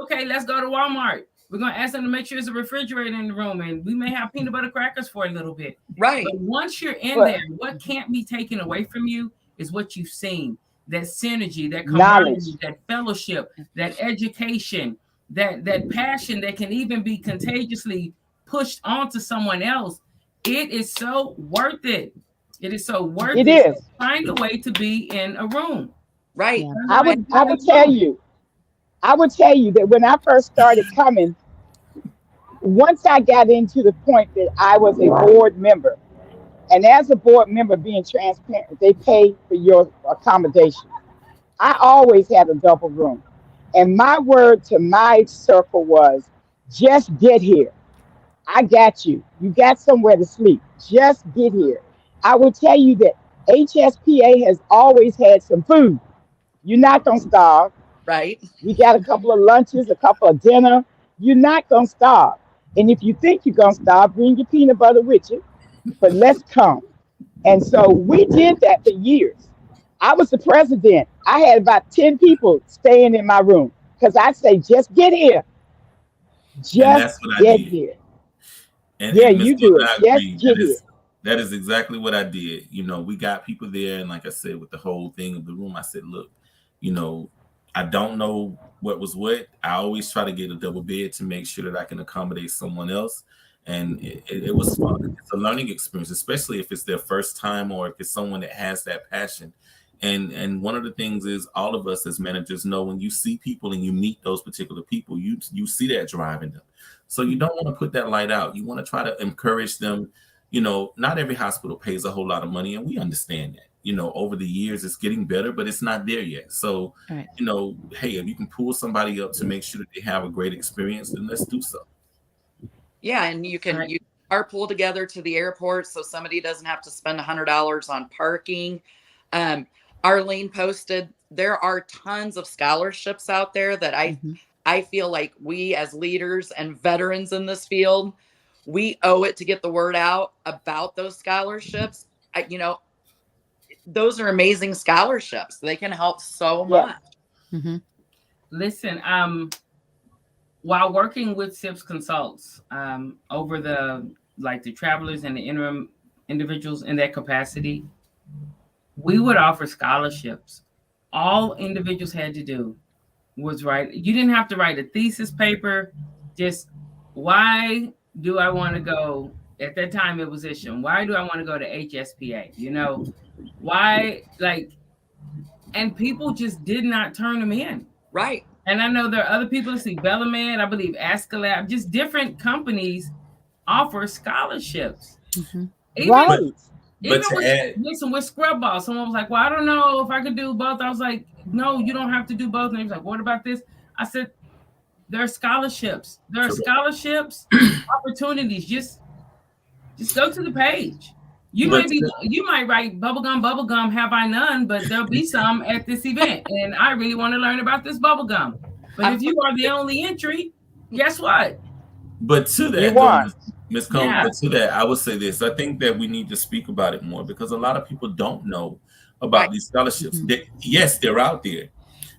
S1: okay, let's go to Walmart. We're going to ask them to make sure there's a refrigerator in the room, and we may have peanut butter crackers for a little bit.
S3: Right.
S1: But once you're in there, what can't be taken away from you is what you've seen. That synergy, that
S6: Knowledge.
S1: camaraderie, that fellowship, that education, that passion that can even be contagiously pushed onto someone else. It is so worth it. It is so worth
S6: It
S1: it.
S6: is.
S1: Find a way to be in a room.
S3: Right.
S4: Yeah.
S6: I would tell you that when I first started coming, once I got into the point that I was a board member, and as a board member being transparent, they pay for your accommodation. I always had a double room. And my word to my circle was, just get here. I got you. You got somewhere to sleep. Just get here. I will tell you that HSPA has always had some food. You're not going to starve.
S3: Right.
S6: We got a couple of lunches, a couple of dinner. You're not going to starve. And if you think you're going to starve, bring your peanut butter with you. But let's come. And so we did that for years. I was the president. I had about 10 people staying in my room because I'd say, just get here.
S2: And that's
S6: Just
S2: what I
S6: get
S2: did.
S6: here.
S2: And,
S6: Yeah,
S2: and Ms.
S6: you do
S2: Golden,
S6: it.
S2: I
S6: Just
S2: agree.
S6: get here.
S2: That is exactly what I did. You know, we got people there, and like I said, with the whole thing of the room, I said, look, you know, I don't know what was what. I always try to get a double bed to make sure that I can accommodate someone else. And it was fun. It's a learning experience, especially if it's their first time or if it's someone that has that passion. And one of the things is all of us as managers know when you see people and you meet those particular people, you see that drive in them. So you don't want to put that light out. You want to try to encourage them. You know, not every hospital pays a whole lot of money, and we understand that. You know, over the years it's getting better, but it's not there yet. So,
S4: Right.
S2: you know, hey, if you can pull somebody up to make sure that they have a great experience, then let's do so.
S3: Yeah, and you can carpool together to the airport so somebody doesn't have to spend $100 on parking. Arlene posted, there are tons of scholarships out there that I feel like we as leaders and veterans in this field, we owe it to get the word out about those scholarships. You know, those are amazing scholarships. They can help so much.
S4: Mm-hmm.
S1: Listen, while working with SIPS Consults over the travelers and the interim individuals in that capacity, we would offer scholarships. All individuals had to do was write. You didn't have to write a thesis paper. Just why do I want to go? At that time, it was Isham. Why do I want to go to HSPA? You know, why? And people just did not turn them in.
S3: Right.
S1: And I know there are other people. See, Bellaman, I believe Ascalab, just different companies offer scholarships.
S4: Mm-hmm.
S1: Even with Scrub Ball, someone was like, well, I don't know if I could do both. I was like, no, you don't have to do both. And he was like, what about this? I said, there are scholarships. There are scholarships, opportunities. Just go to the page. You might write bubblegum, have I none, but there'll be some at this event. And I really want to learn about this bubblegum. But if you are the only entry, guess what?
S2: But to that, Ms. Combs, but to that, I would say this. I think that we need to speak about it more because a lot of people don't know about these scholarships. Yes, they're out there.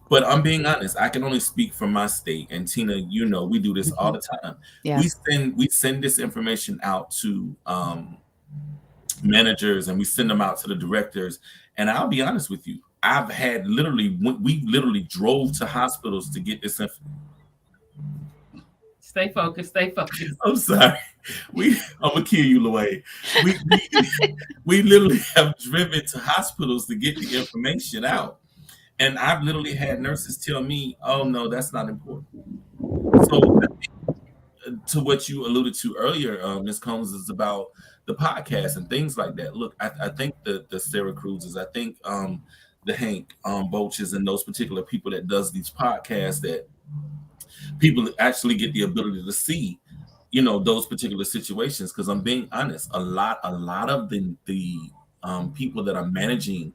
S2: But I'm being honest, I can only speak for my state. And Tina, you know, we do this all the time. Yeah. We send this information out to managers and we send them out to the directors. And I'll be honest with you, we literally drove to hospitals to get this information.
S1: Stay focused.
S2: I'm sorry. I'm gonna kill you, Louay. We literally have driven to hospitals to get the information out. And I've literally had nurses tell me, oh no, that's not important. So to what you alluded to earlier, Ms. Combs, is about the podcast and things like that. Look, I think the Sarah Cruzes, I think the Hank Boches and those particular people that does these podcasts that people actually get the ability to see, you know, those particular situations. Because I'm being honest, a lot of the people that are managing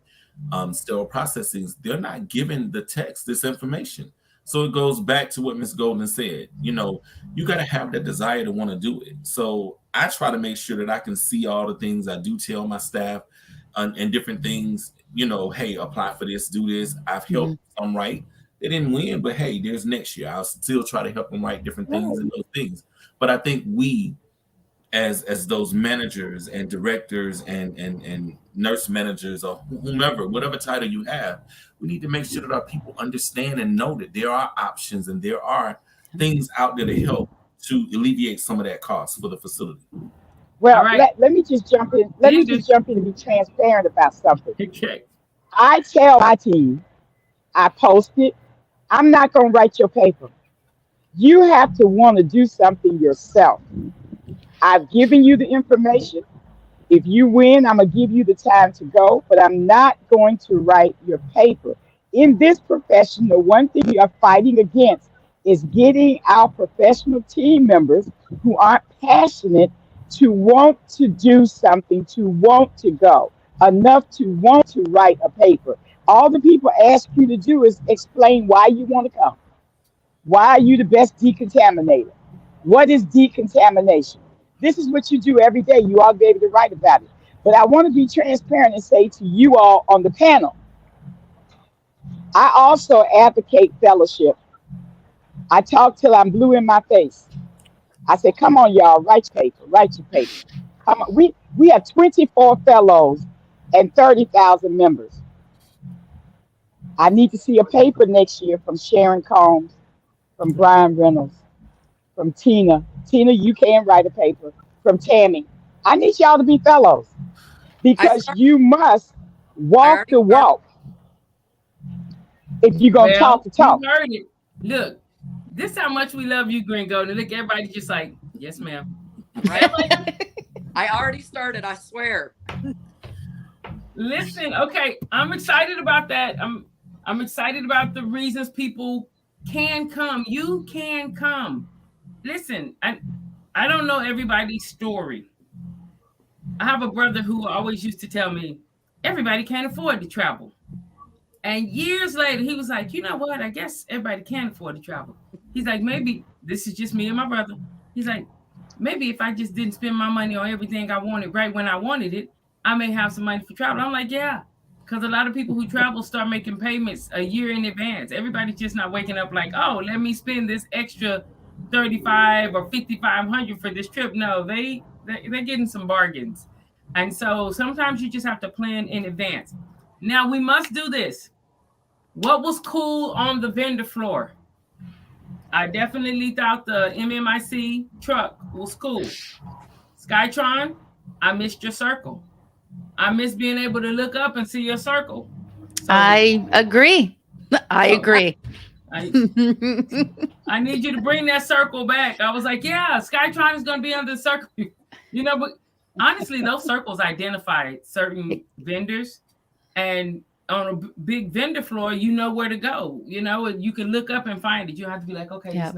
S2: sterile processing, they're not giving the text this information. So it goes back to what Ms. Golden said. You know, you got to have that desire to want to do it. So I try to make sure that I can see all the things. I do tell my staff and different things, you know, hey, apply for this, do this. I've helped some write. They didn't win, but hey, there's next year. I'll still try to help them write different things and those things. But I think we as those managers and directors and nurse managers or whomever, whatever title you have, we need to make sure that our people understand and know that there are options and there are things out there to help to alleviate some of that cost for the facility.
S6: Well,
S1: right.
S6: let me just jump in. Let me just jump in and be transparent about something.
S1: Okay.
S6: I tell my team, I post it, I'm not going to write your paper. You have to want to do something yourself. I've given you the information. If you win, I'm going to give you the time to go, but I'm not going to write your paper. In this profession, the one thing we are fighting against is getting our professional team members who aren't passionate to want to do something, to want to go, enough to want to write a paper. All the people ask you to do is explain why you want to come. Why are you the best decontaminator? What is decontamination? This is what you do every day. You all be able to write about it. But I want to be transparent and say to you all on the panel, I also advocate fellowship. I talk till I'm blue in my face. I say, come on, y'all, write your paper, write your paper. Come on. We have 24 fellows and 30,000 members. I need to see a paper next year from Sharon Combs, from Brian Reynolds, from Tina. Tina, you can write a paper. From Tammy. I need y'all to be fellows because you must walk the walk if you're going to talk the talk.
S1: You heard it. Look, this is how much we love you, Gringo. And look, everybody just like, yes, ma'am.
S3: Right? I already started, I swear.
S1: Listen, okay, I'm excited about that. I'm excited about the reasons people can come. You can come. Listen, I don't know everybody's story. I have a brother who always used to tell me, everybody can't afford to travel. And years later, he was like, you know what? I guess everybody can afford to travel. He's like, maybe this is just me and my brother. He's like, maybe if I just didn't spend my money on everything I wanted right when I wanted it, I may have some money for travel. I'm like, yeah, because a lot of people who travel start making payments a year in advance. Everybody's just not waking up like, oh, let me spend this extra $3,500 or $5,500 for this trip. No, they're getting some bargains. And so sometimes you just have to plan in advance. Now we must do this. What was cool on the vendor floor? I definitely thought the MMIC truck was cool. Skytron, I missed your circle. I miss being able to look up and see your circle. So,
S4: I agree. I agree.
S1: I need you to bring that circle back. I was like, yeah, Skytron is going to be on the circle. You know, but honestly, those circles identify certain vendors. And on a big vendor floor, you know where to go. You know, you can look up and find it. You have to be like, okay, this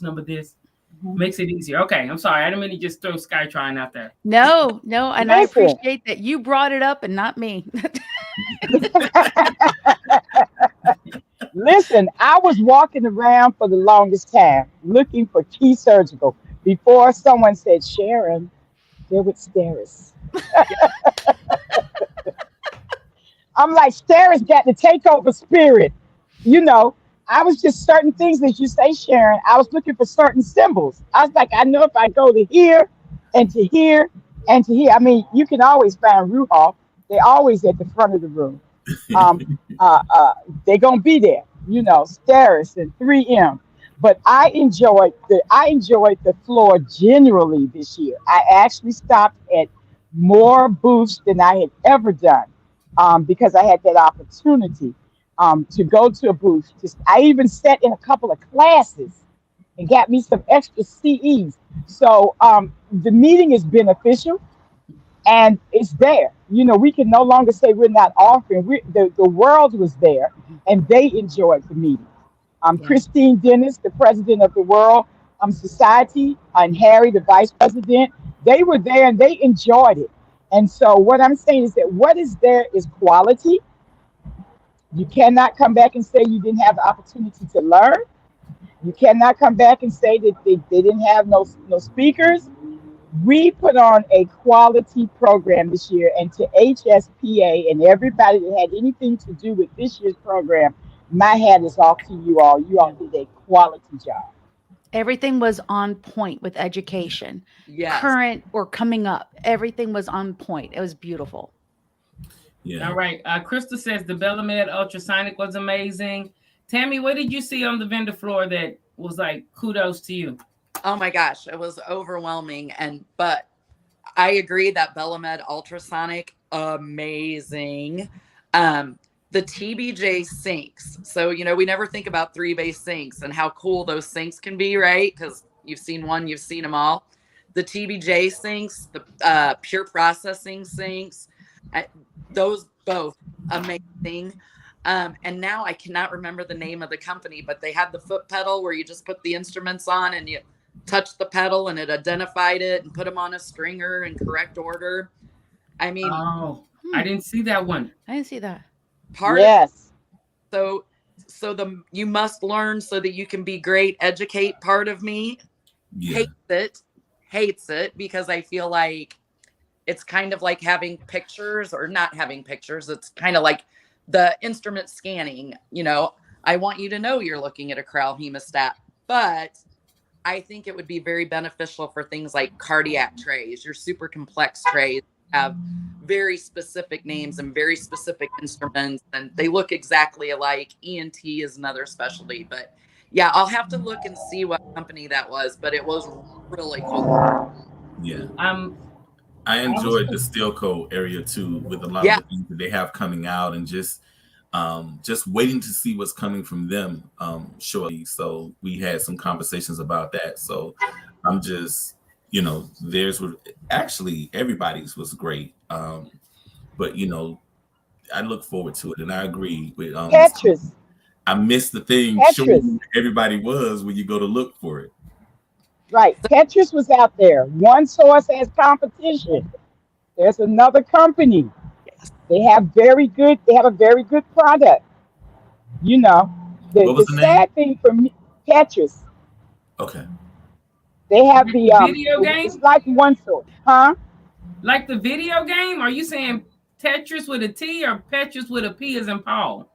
S1: number this. Makes it easier. Okay, I'm sorry. I didn't mean to just throw Skytron out there.
S4: No. And I appreciate that you brought it up and not me.
S6: Listen, I was walking around for the longest time looking for Key Surgical before someone said, Sharon, they're with Steris. I'm like, Steris got the takeover spirit. You know, I was just certain things that you say, Sharon. I was looking for certain symbols. I was like, I know if I go to here and to here and to here. I mean, you can always find Ruhoff. They're always at the front of the room. They're gonna be there, you know, Steris and 3M. But I enjoyed the floor generally this year. I actually stopped at more booths than I had ever done because I had that opportunity to go to a booth. I even sat in a couple of classes and got me some extra CEs. So the meeting is beneficial. And it's there. You know, we can no longer say we're not offering. The world was there, and they enjoyed the meeting. Christine Dennis, the president of the World Society, and Harry, the vice president, they were there and they enjoyed it. And so what I'm saying is that what is there is quality. You cannot come back and say you didn't have the opportunity to learn. You cannot come back and say that they didn't have no speakers. We put on a quality program this year, and to HSPA and everybody that had anything to do with this year's program, my hat is off to you all. You all did a quality job.
S4: Everything was on point with education.
S3: Yes.
S4: Current or coming up. Everything was on point. It was beautiful.
S2: Yeah.
S1: All right. Krista says the Bellamed ultrasonic was amazing. Tammy, what did you see on the vendor floor that was like kudos to you?
S3: Oh my gosh, it was overwhelming. But I agree that Bellamed ultrasonic, amazing. The TBJ sinks. So, we never think about 3-bay sinks and how cool those sinks can be, right? Because you've seen one, you've seen them all. The TBJ sinks, the pure processing sinks, those both amazing. And now I cannot remember the name of the company, but they had the foot pedal where you just put the instruments on and you touch the pedal and it identified it and put them on a stringer in correct order. I mean,
S1: I didn't see that one.
S4: I didn't see that.
S6: Yes.
S3: So you must learn so that you can be great. Educate part of me hates it because I feel like it's kind of like having pictures or not having pictures. It's kind of like the instrument scanning. I want you to know you're looking at a crowd hemostat, but I think it would be very beneficial for things like cardiac trays. Your super complex trays have very specific names and very specific instruments, and they look exactly alike. ENT is another specialty, but yeah, I'll have to look and see what company that was, but it was really cool.
S2: Yeah. I enjoyed the Steelco area too, with a lot of the things that they have coming out, and just waiting to see what's coming from them shortly. So we had some conversations about that. So I'm just, theirs were actually, everybody's was great. But I look forward to it, and I agree with
S6: Tetris.
S2: I missed the thing showing everybody was when you go to look for it.
S6: Right. Tetris was out there. One source has competition. There's another company. They have a very good product. The sad thing for me, Tetris.
S2: Okay.
S6: They have the
S1: video game.
S6: It's like one source, huh?
S1: Like the video game? Are you saying Tetris with a T or Tetris with a P as in Paul?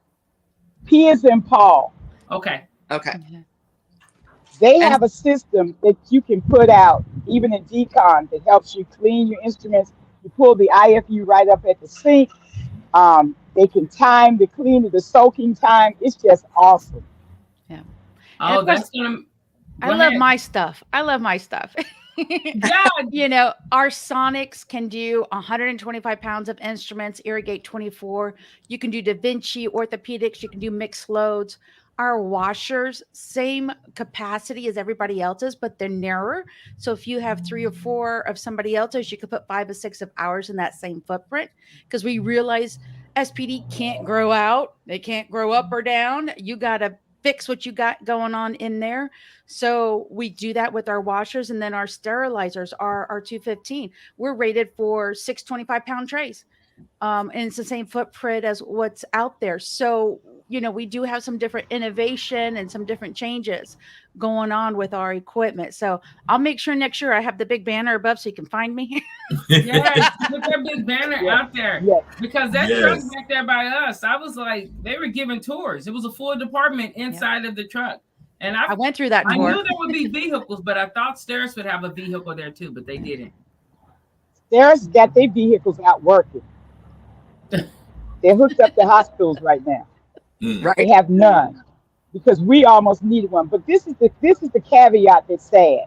S6: P as in Paul.
S1: Okay.
S6: They have a system that you can put out, even in decon, that helps you clean your instruments. You pull the IFU right up at the sink. They can time the cleaning, the soaking time. It's just awesome.
S4: Yeah.
S1: Oh, that's gonna.
S4: I love my stuff.
S1: Yeah.
S4: Our Sonics can do 125 pounds of instruments, Irrigate 24. You can do Da Vinci orthopedics. You can do mixed loads. Our washers, same capacity as everybody else's, but they're narrower. So if you have 3 or 4 of somebody else's, you could put 5 or 6 of ours in that same footprint, because we realize SPD can't grow out. They can't grow up or down. You got to fix what you got going on in there. So we do that with our washers. And then our sterilizers are our 215. We're rated for 6 25-pound trays. And it's the same footprint as what's out there. So, we do have some different innovation and some different changes going on with our equipment. So I'll make sure next year I have the big banner above so you can find me.
S1: Yes, put that big banner out there. Because that truck back there by us, I was like, they were giving tours. It was a full department inside of the truck. And I went through that tour. I knew there would be vehicles, but I thought Steris would have a vehicle there too, but they didn't.
S6: Steris got their vehicles out working. They're hooked up to hospitals right now.
S3: Right.
S6: They have none because we almost needed one. But this is the caveat that's sad.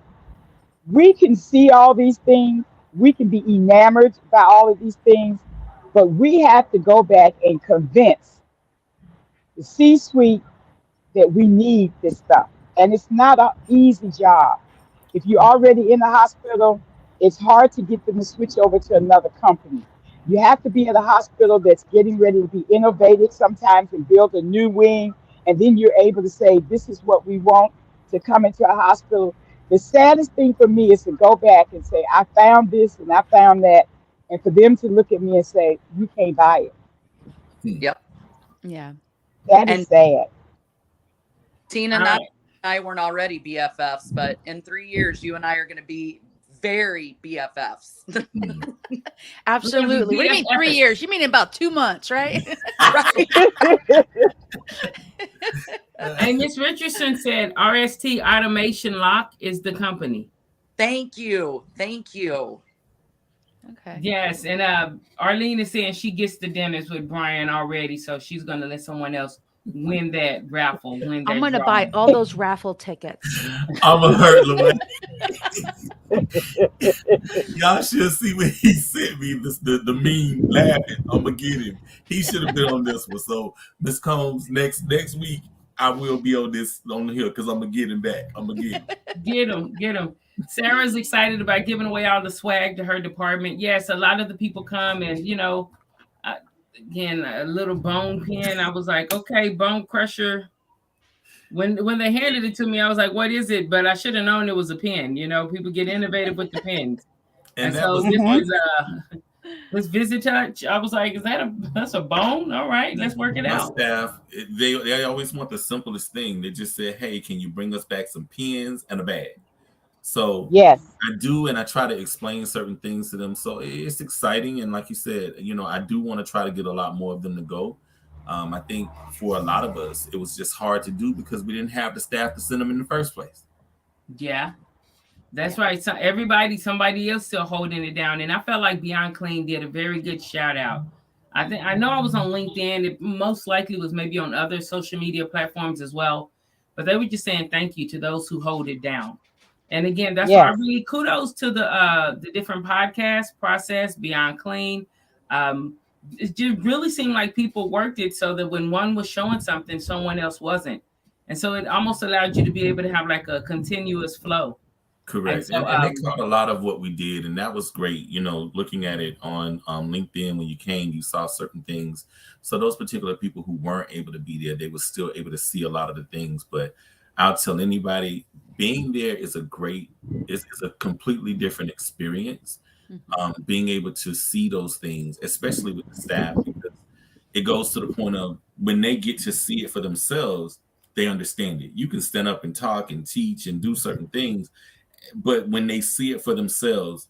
S6: We can see all these things. We can be enamored by all of these things, but we have to go back and convince the C-suite that we need this stuff. And it's not an easy job. If you're already in the hospital, it's hard to get them to switch over to another company. You have to be at a hospital that's getting ready to be innovative sometimes and build a new wing. And then you're able to say, this is what we want to come into a hospital. The saddest thing for me is to go back and say, I found this and I found that. And for them to look at me and say, you can't buy it.
S3: Yep.
S4: Yeah.
S6: That is sad.
S3: Tina and I weren't already BFFs, but in 3 years, you and I are going to be very BFFs.
S4: Absolutely. What do you mean 3 years? You mean about 2 months, right?
S3: Right.
S1: And Miss Richardson said RST Automation Lock is the company.
S3: Thank you. Thank you.
S4: Okay.
S1: Yes, and Arlene is saying she gets the dinners with Brian already, so she's gonna let someone else win that raffle. Win that
S4: I'm gonna
S1: draw.
S4: buy all those raffle tickets.
S2: I'm gonna hurt Louis. Y'all should see when he sent me the meme laughing. I'm gonna get him. He should have been on this one. So Miss Combs, next week I will be on the hill because I'm gonna get him back. I'm gonna get him.
S1: Get him. Sarah's excited about giving away all the swag to her department. Yes, a lot of the people come and again, a little bone pin. I was like, okay, bone crusher. When they handed it to me, I was like, what is it? But I should have known it was a pin. People get innovative with the pins. And so this was this Visit Touch. I was like, that's a bone? All right, let's work it out.
S2: My staff, they always want the simplest thing. They just said, hey, can you bring us back some pins and a bag? So
S6: yes,
S2: I do, and I try to explain certain things to them. So it's exciting, and like you said, I do want to try to get a lot more of them to go. I think for a lot of us, it was just hard to do because we didn't have the staff to send them in the first place.
S1: Yeah, that's right. So somebody else still holding it down, and I felt like Beyond Clean did a very good shout out. I know I was on LinkedIn. It most likely was maybe on other social media platforms as well, but they were just saying thank you to those who hold it down. And again, that's why I really kudos to the different podcast process, Beyond Clean. It just really seemed like people worked it so that when one was showing something, someone else wasn't. And so it almost allowed you to be able to have like a continuous flow.
S2: Correct. And they caught a lot of what we did, and that was great. Looking at it on LinkedIn, when you came, you saw certain things. So those particular people who weren't able to be there, they were still able to see a lot of the things. But I'll tell anybody, being there is a completely different experience. Being able to see those things, especially with the staff, because it goes to the point of when they get to see it for themselves, they understand it. You can stand up and talk and teach and do certain things, but when they see it for themselves,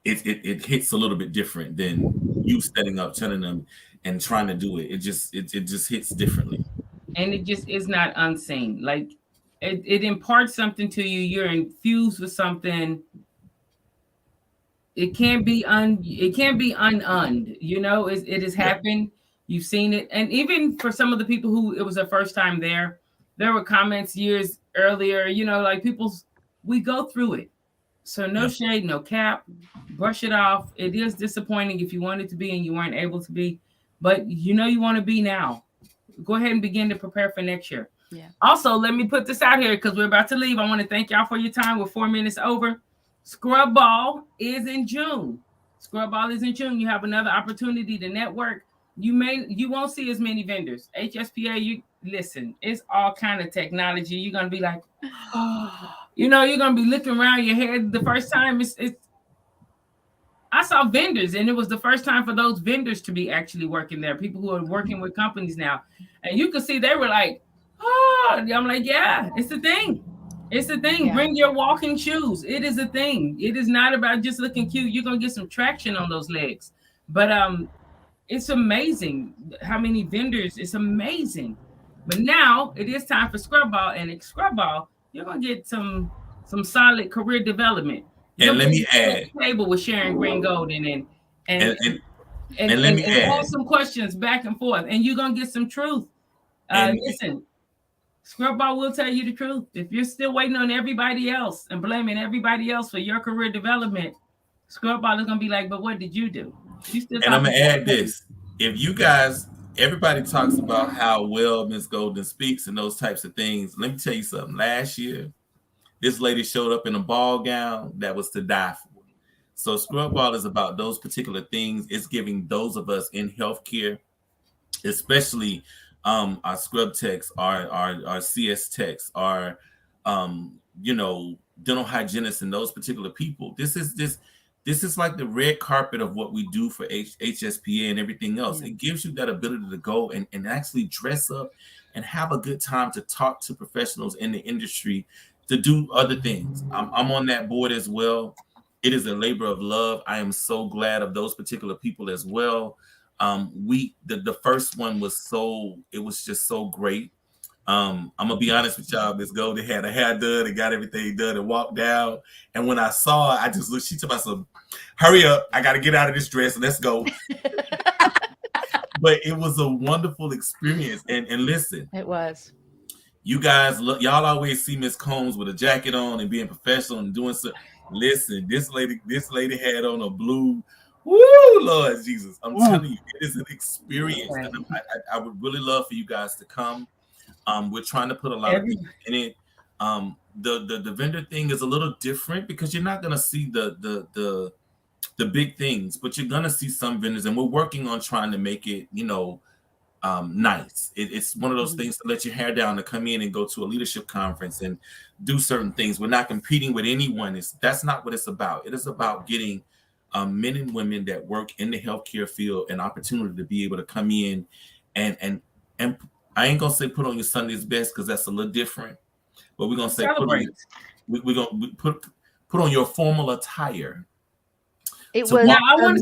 S2: it hits a little bit different than you standing up, telling them and trying to do it. It just hits differently.
S1: And it just is not unseen. Like it imparts something to you. You're infused with something. It can't be unned. It has happened. You've seen it. And even for some of the people who it was their first time there were comments years earlier, like we go through it. So no shade, no cap, brush it off. It is disappointing if you wanted to be and you weren't able to be, but you want to be now. Go ahead and begin to prepare for next year.
S4: Yeah.
S1: Also, let me put this out here because we're about to leave. I want to thank y'all for your time. We're 4 minutes over. Scrub Ball is in June. You have another opportunity to network. You won't see as many vendors. HSPA, listen, it's all kind of technology. You're gonna be like, you're gonna be looking around your head the first time. I saw vendors, and it was the first time for those vendors to be actually working there. People who are working with companies now, and you could see they were like, I'm like, yeah, it's a thing. It's a thing. Yeah. Bring your walking shoes. It is a thing. It is not about just looking cute. You're gonna get some traction on those legs. But it's amazing how many vendors. It's amazing. But now it is time for Scrub Ball, and at Scrub Ball, you're gonna get some solid career development.
S2: And let me add,
S1: table with Sharon Green Golden and
S2: let me add,
S1: ask some questions back and forth, and you're gonna get some truth. Listen. Scrub Ball will tell you the truth. If you're still waiting on everybody else and blaming everybody else for your career development, Scrub Ball is going to be like, but what did you do?
S2: And I'm going to add this. If you guys, everybody talks about how well Ms. Golden speaks and those types of things. Let me tell you something. Last year, this lady showed up in a ball gown that was to die for. So Scrub Ball is about those particular things. It's giving those of us in healthcare, especially our scrub techs, our CS techs, our dental hygienists, and those particular people. This is like the red carpet of what we do for HSPA and everything else. Yeah. It gives you that ability to go and actually dress up and have a good time to talk to professionals in the industry, to do other things. I'm on that board as well. It is a labor of love. I am so glad of those particular people as well. The first one was just so great. I'm gonna be honest with y'all. Miss Goldie had her hair done and got everything done and walked down. And when I saw her, I just looked. She told myself, "Hurry up! I got to get out of this dress. Let's go." But it was a wonderful experience. And listen,
S4: It was.
S2: you guys, y'all always see Miss Combs with a jacket on and being professional and doing so. Listen, this lady had on a blue. Woo, Lord Jesus! I'm telling you, it is an experience. And I would really love for you guys to come. We're trying to put a lot of people in it. The vendor thing is a little different because you're not gonna see the big things, but you're gonna see some vendors, and we're working on trying to make it, nice. It's one of those things to let your hair down to come in and go to a leadership conference and do certain things. We're not competing with anyone. That's not what it's about. It is about getting men and women that work in the healthcare field an opportunity to be able to come in and I ain't gonna say put on your Sunday's best because that's a little different, but we're gonna say we're gonna put on your formal attire.
S4: It was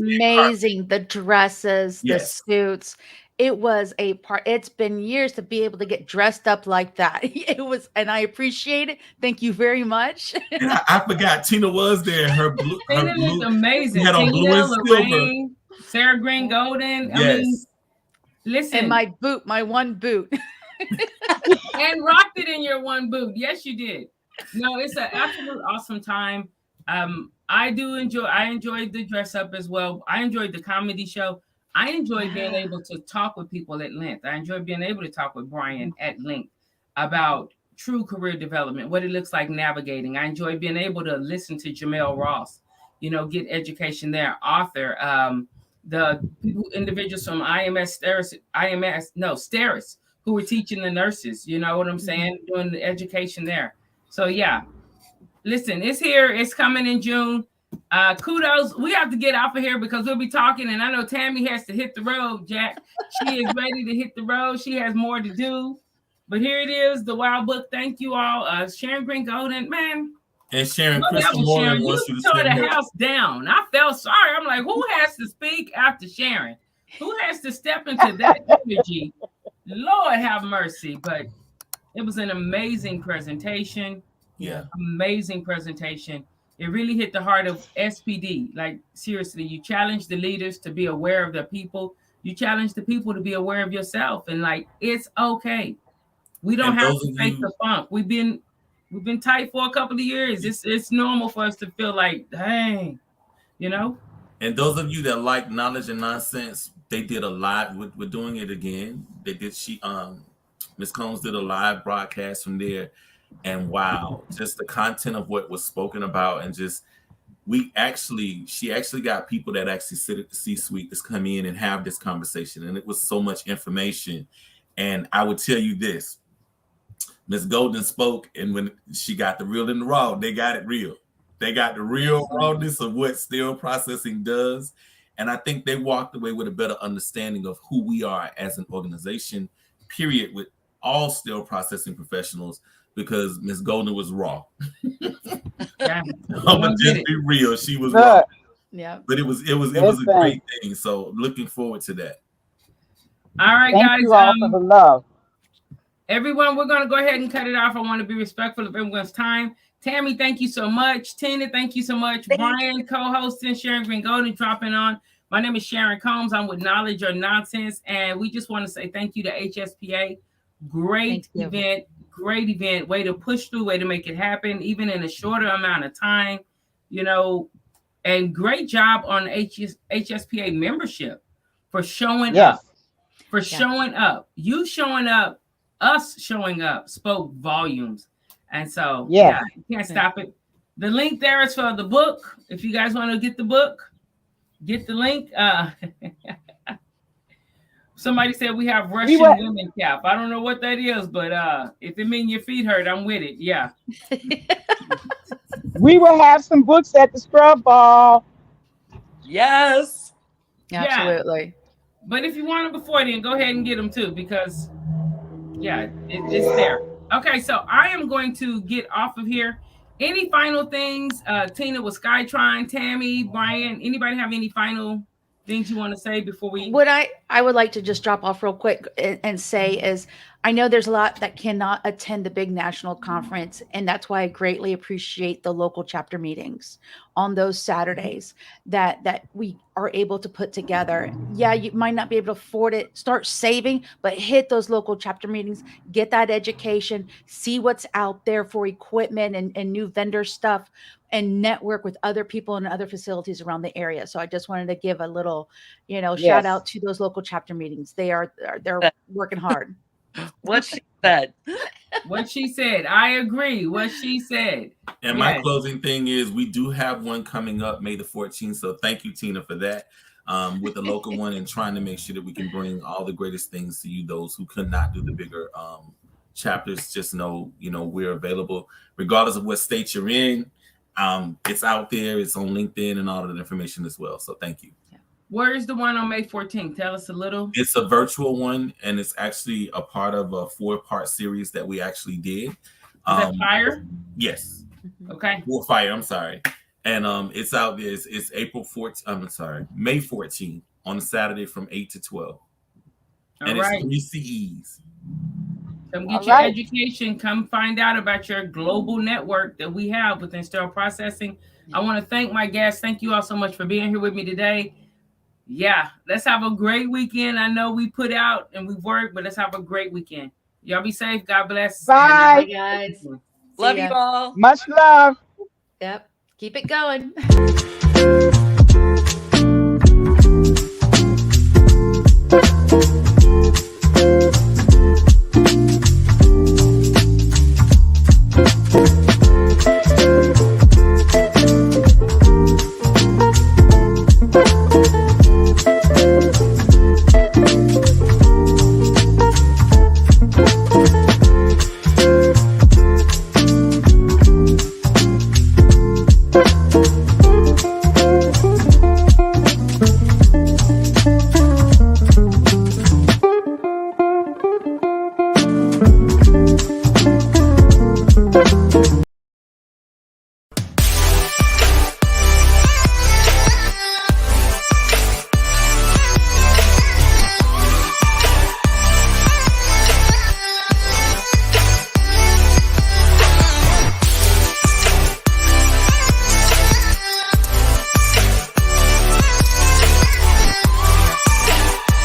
S4: amazing. The dresses, the suits. It was a part. It's been years to be able to get dressed up like that. It was, and I appreciate it. Thank you very much.
S2: And I forgot Tina was there. Her blue.
S1: Tina looked amazing.
S2: Had on blue and
S1: Lorraine, Sarah Green Golden.
S2: Yes.
S1: I mean, listen.
S4: And my one boot.
S1: And rocked it in your one boot. Yes, you did. No, it's an absolute awesome time. I enjoyed the dress up as well. I enjoyed the comedy show. I enjoyed being able to talk with people at length. I enjoyed being able to talk with Brian at length about true career development, what it looks like navigating. I enjoyed being able to listen to Jamel Ross, get education there. Author, the individuals from Steris, who were teaching the nurses, you know what I'm saying? Doing the education there. So yeah, listen, it's here. It's coming in June. Kudos. We have to get off of here because we'll be talking. And I know Tammy has to hit the road, Jack. She is ready to hit the road. She has more to do. But here it is, the Wild Book. Thank you all. Sharon Green Golden, man.
S2: And Sharon, Crystal Moore wants you to
S1: tore the house down. I felt sorry. I'm like, who has to speak after Sharon? Who has to step into that energy? Lord have mercy. But it was an amazing presentation.
S2: Yeah.
S1: Amazing presentation. It really hit the heart of SPD. Like, seriously, you challenge the leaders to be aware of the people. You challenge the people to be aware of yourself. And like, it's okay. We don't have to fake the funk. We've been tight for a couple of years. It's normal for us to feel like, dang,
S2: And those of you that like Knowledge and Nonsense, they did a live. We're doing it again. They did. Ms. Combs did a live broadcast from there. And wow, just the content of what was spoken about, and just she actually got people that actually sit at the C-suite to come in and have this conversation, and it was so much information. And I would tell you this: Ms. Golden spoke, and when she got the real and the raw, they got it real. They got the real rawness of what sterile processing does, and I think they walked away with a better understanding of who we are as an organization. Period. With all sterile processing professionals. Because Miss Golden was raw. I'm gonna just be real. She was raw.
S4: Yeah.
S2: But it was a great thing. So looking forward to that.
S1: All right,
S6: Thank
S1: guys.
S6: You all for the love.
S1: Everyone, we're gonna go ahead and cut it off. I want to be respectful of everyone's time. Tammy, thank you so much. Tina, thank you so much. Brian, co-hosting, Sharon Green Golden dropping on. My name is Sharon Combs. I'm with Knowledge or Nonsense, and we just want to say thank you to HSPA. Great event. Great event, way to push through, way to make it happen, even in a shorter amount of time, and great job on HSPA membership for showing up, showing up. You showing up, us showing up spoke volumes. And so, you can't stop it. The link there is for the book. If you guys want to get the book, get the link. Somebody said we have Russian women cap. I don't know what that is, but if it means your feet hurt, I'm with it. Yeah.
S6: We will have some books at the Scrub Ball.
S3: Yes.
S4: Absolutely.
S1: Yeah. But if you want them before then, go ahead and get them too, because it's there. Okay, so I am going to get off of here. Any final things? Tina with Skytron, Tammy, Brian, anybody have any final things you want to say before we?
S4: What I I would like to just drop off real quick and say is I know there's a lot that cannot attend the big national conference, and that's why I greatly appreciate the local chapter meetings on those Saturdays that we are able to put together. Yeah, you might not be able to afford it, start saving, but hit those local chapter meetings, get that education, see what's out there for equipment and new vendor stuff, and network with other people in other facilities around the area. So I just wanted to give a little, shout
S6: Yes.
S4: out to those local chapter meetings. They're working hard.
S3: What she said.
S1: What she said. I agree. What she said.
S2: And my
S1: Yes.
S2: closing thing is we do have one coming up May the 14th. So thank you, Tina, for that. With the local one and trying to make sure that we can bring all the greatest things to you, those who could not do the bigger chapters. Just know, we're available regardless of what state you're in. It's out there. It's on LinkedIn and all of the information as well. So thank you.
S1: Where is the one on May 14th? Tell us a little.
S2: It's a virtual one, and it's actually a part of a 4-part series that we actually did.
S1: Is that Fire?
S2: Yes.
S1: Okay.
S2: Well, Fire. I'm sorry. And it's out there. It's May 14th on a Saturday from 8 to 12. And
S1: All right.
S2: It's 3 CEs.
S1: Come get
S6: All
S1: your
S6: right.
S1: education. Come find out about your global network that we have within sterile processing. I want to thank my guests. Thank you all so much for being here with me today. Yeah, let's have a great weekend. I know we put out and we worked, but let's have a great weekend. Y'all be safe. God bless.
S6: Bye.
S4: Bye, guys.
S3: Love
S4: See
S3: you
S4: ya.
S3: all.
S6: Much love.
S4: Yep. Keep it going.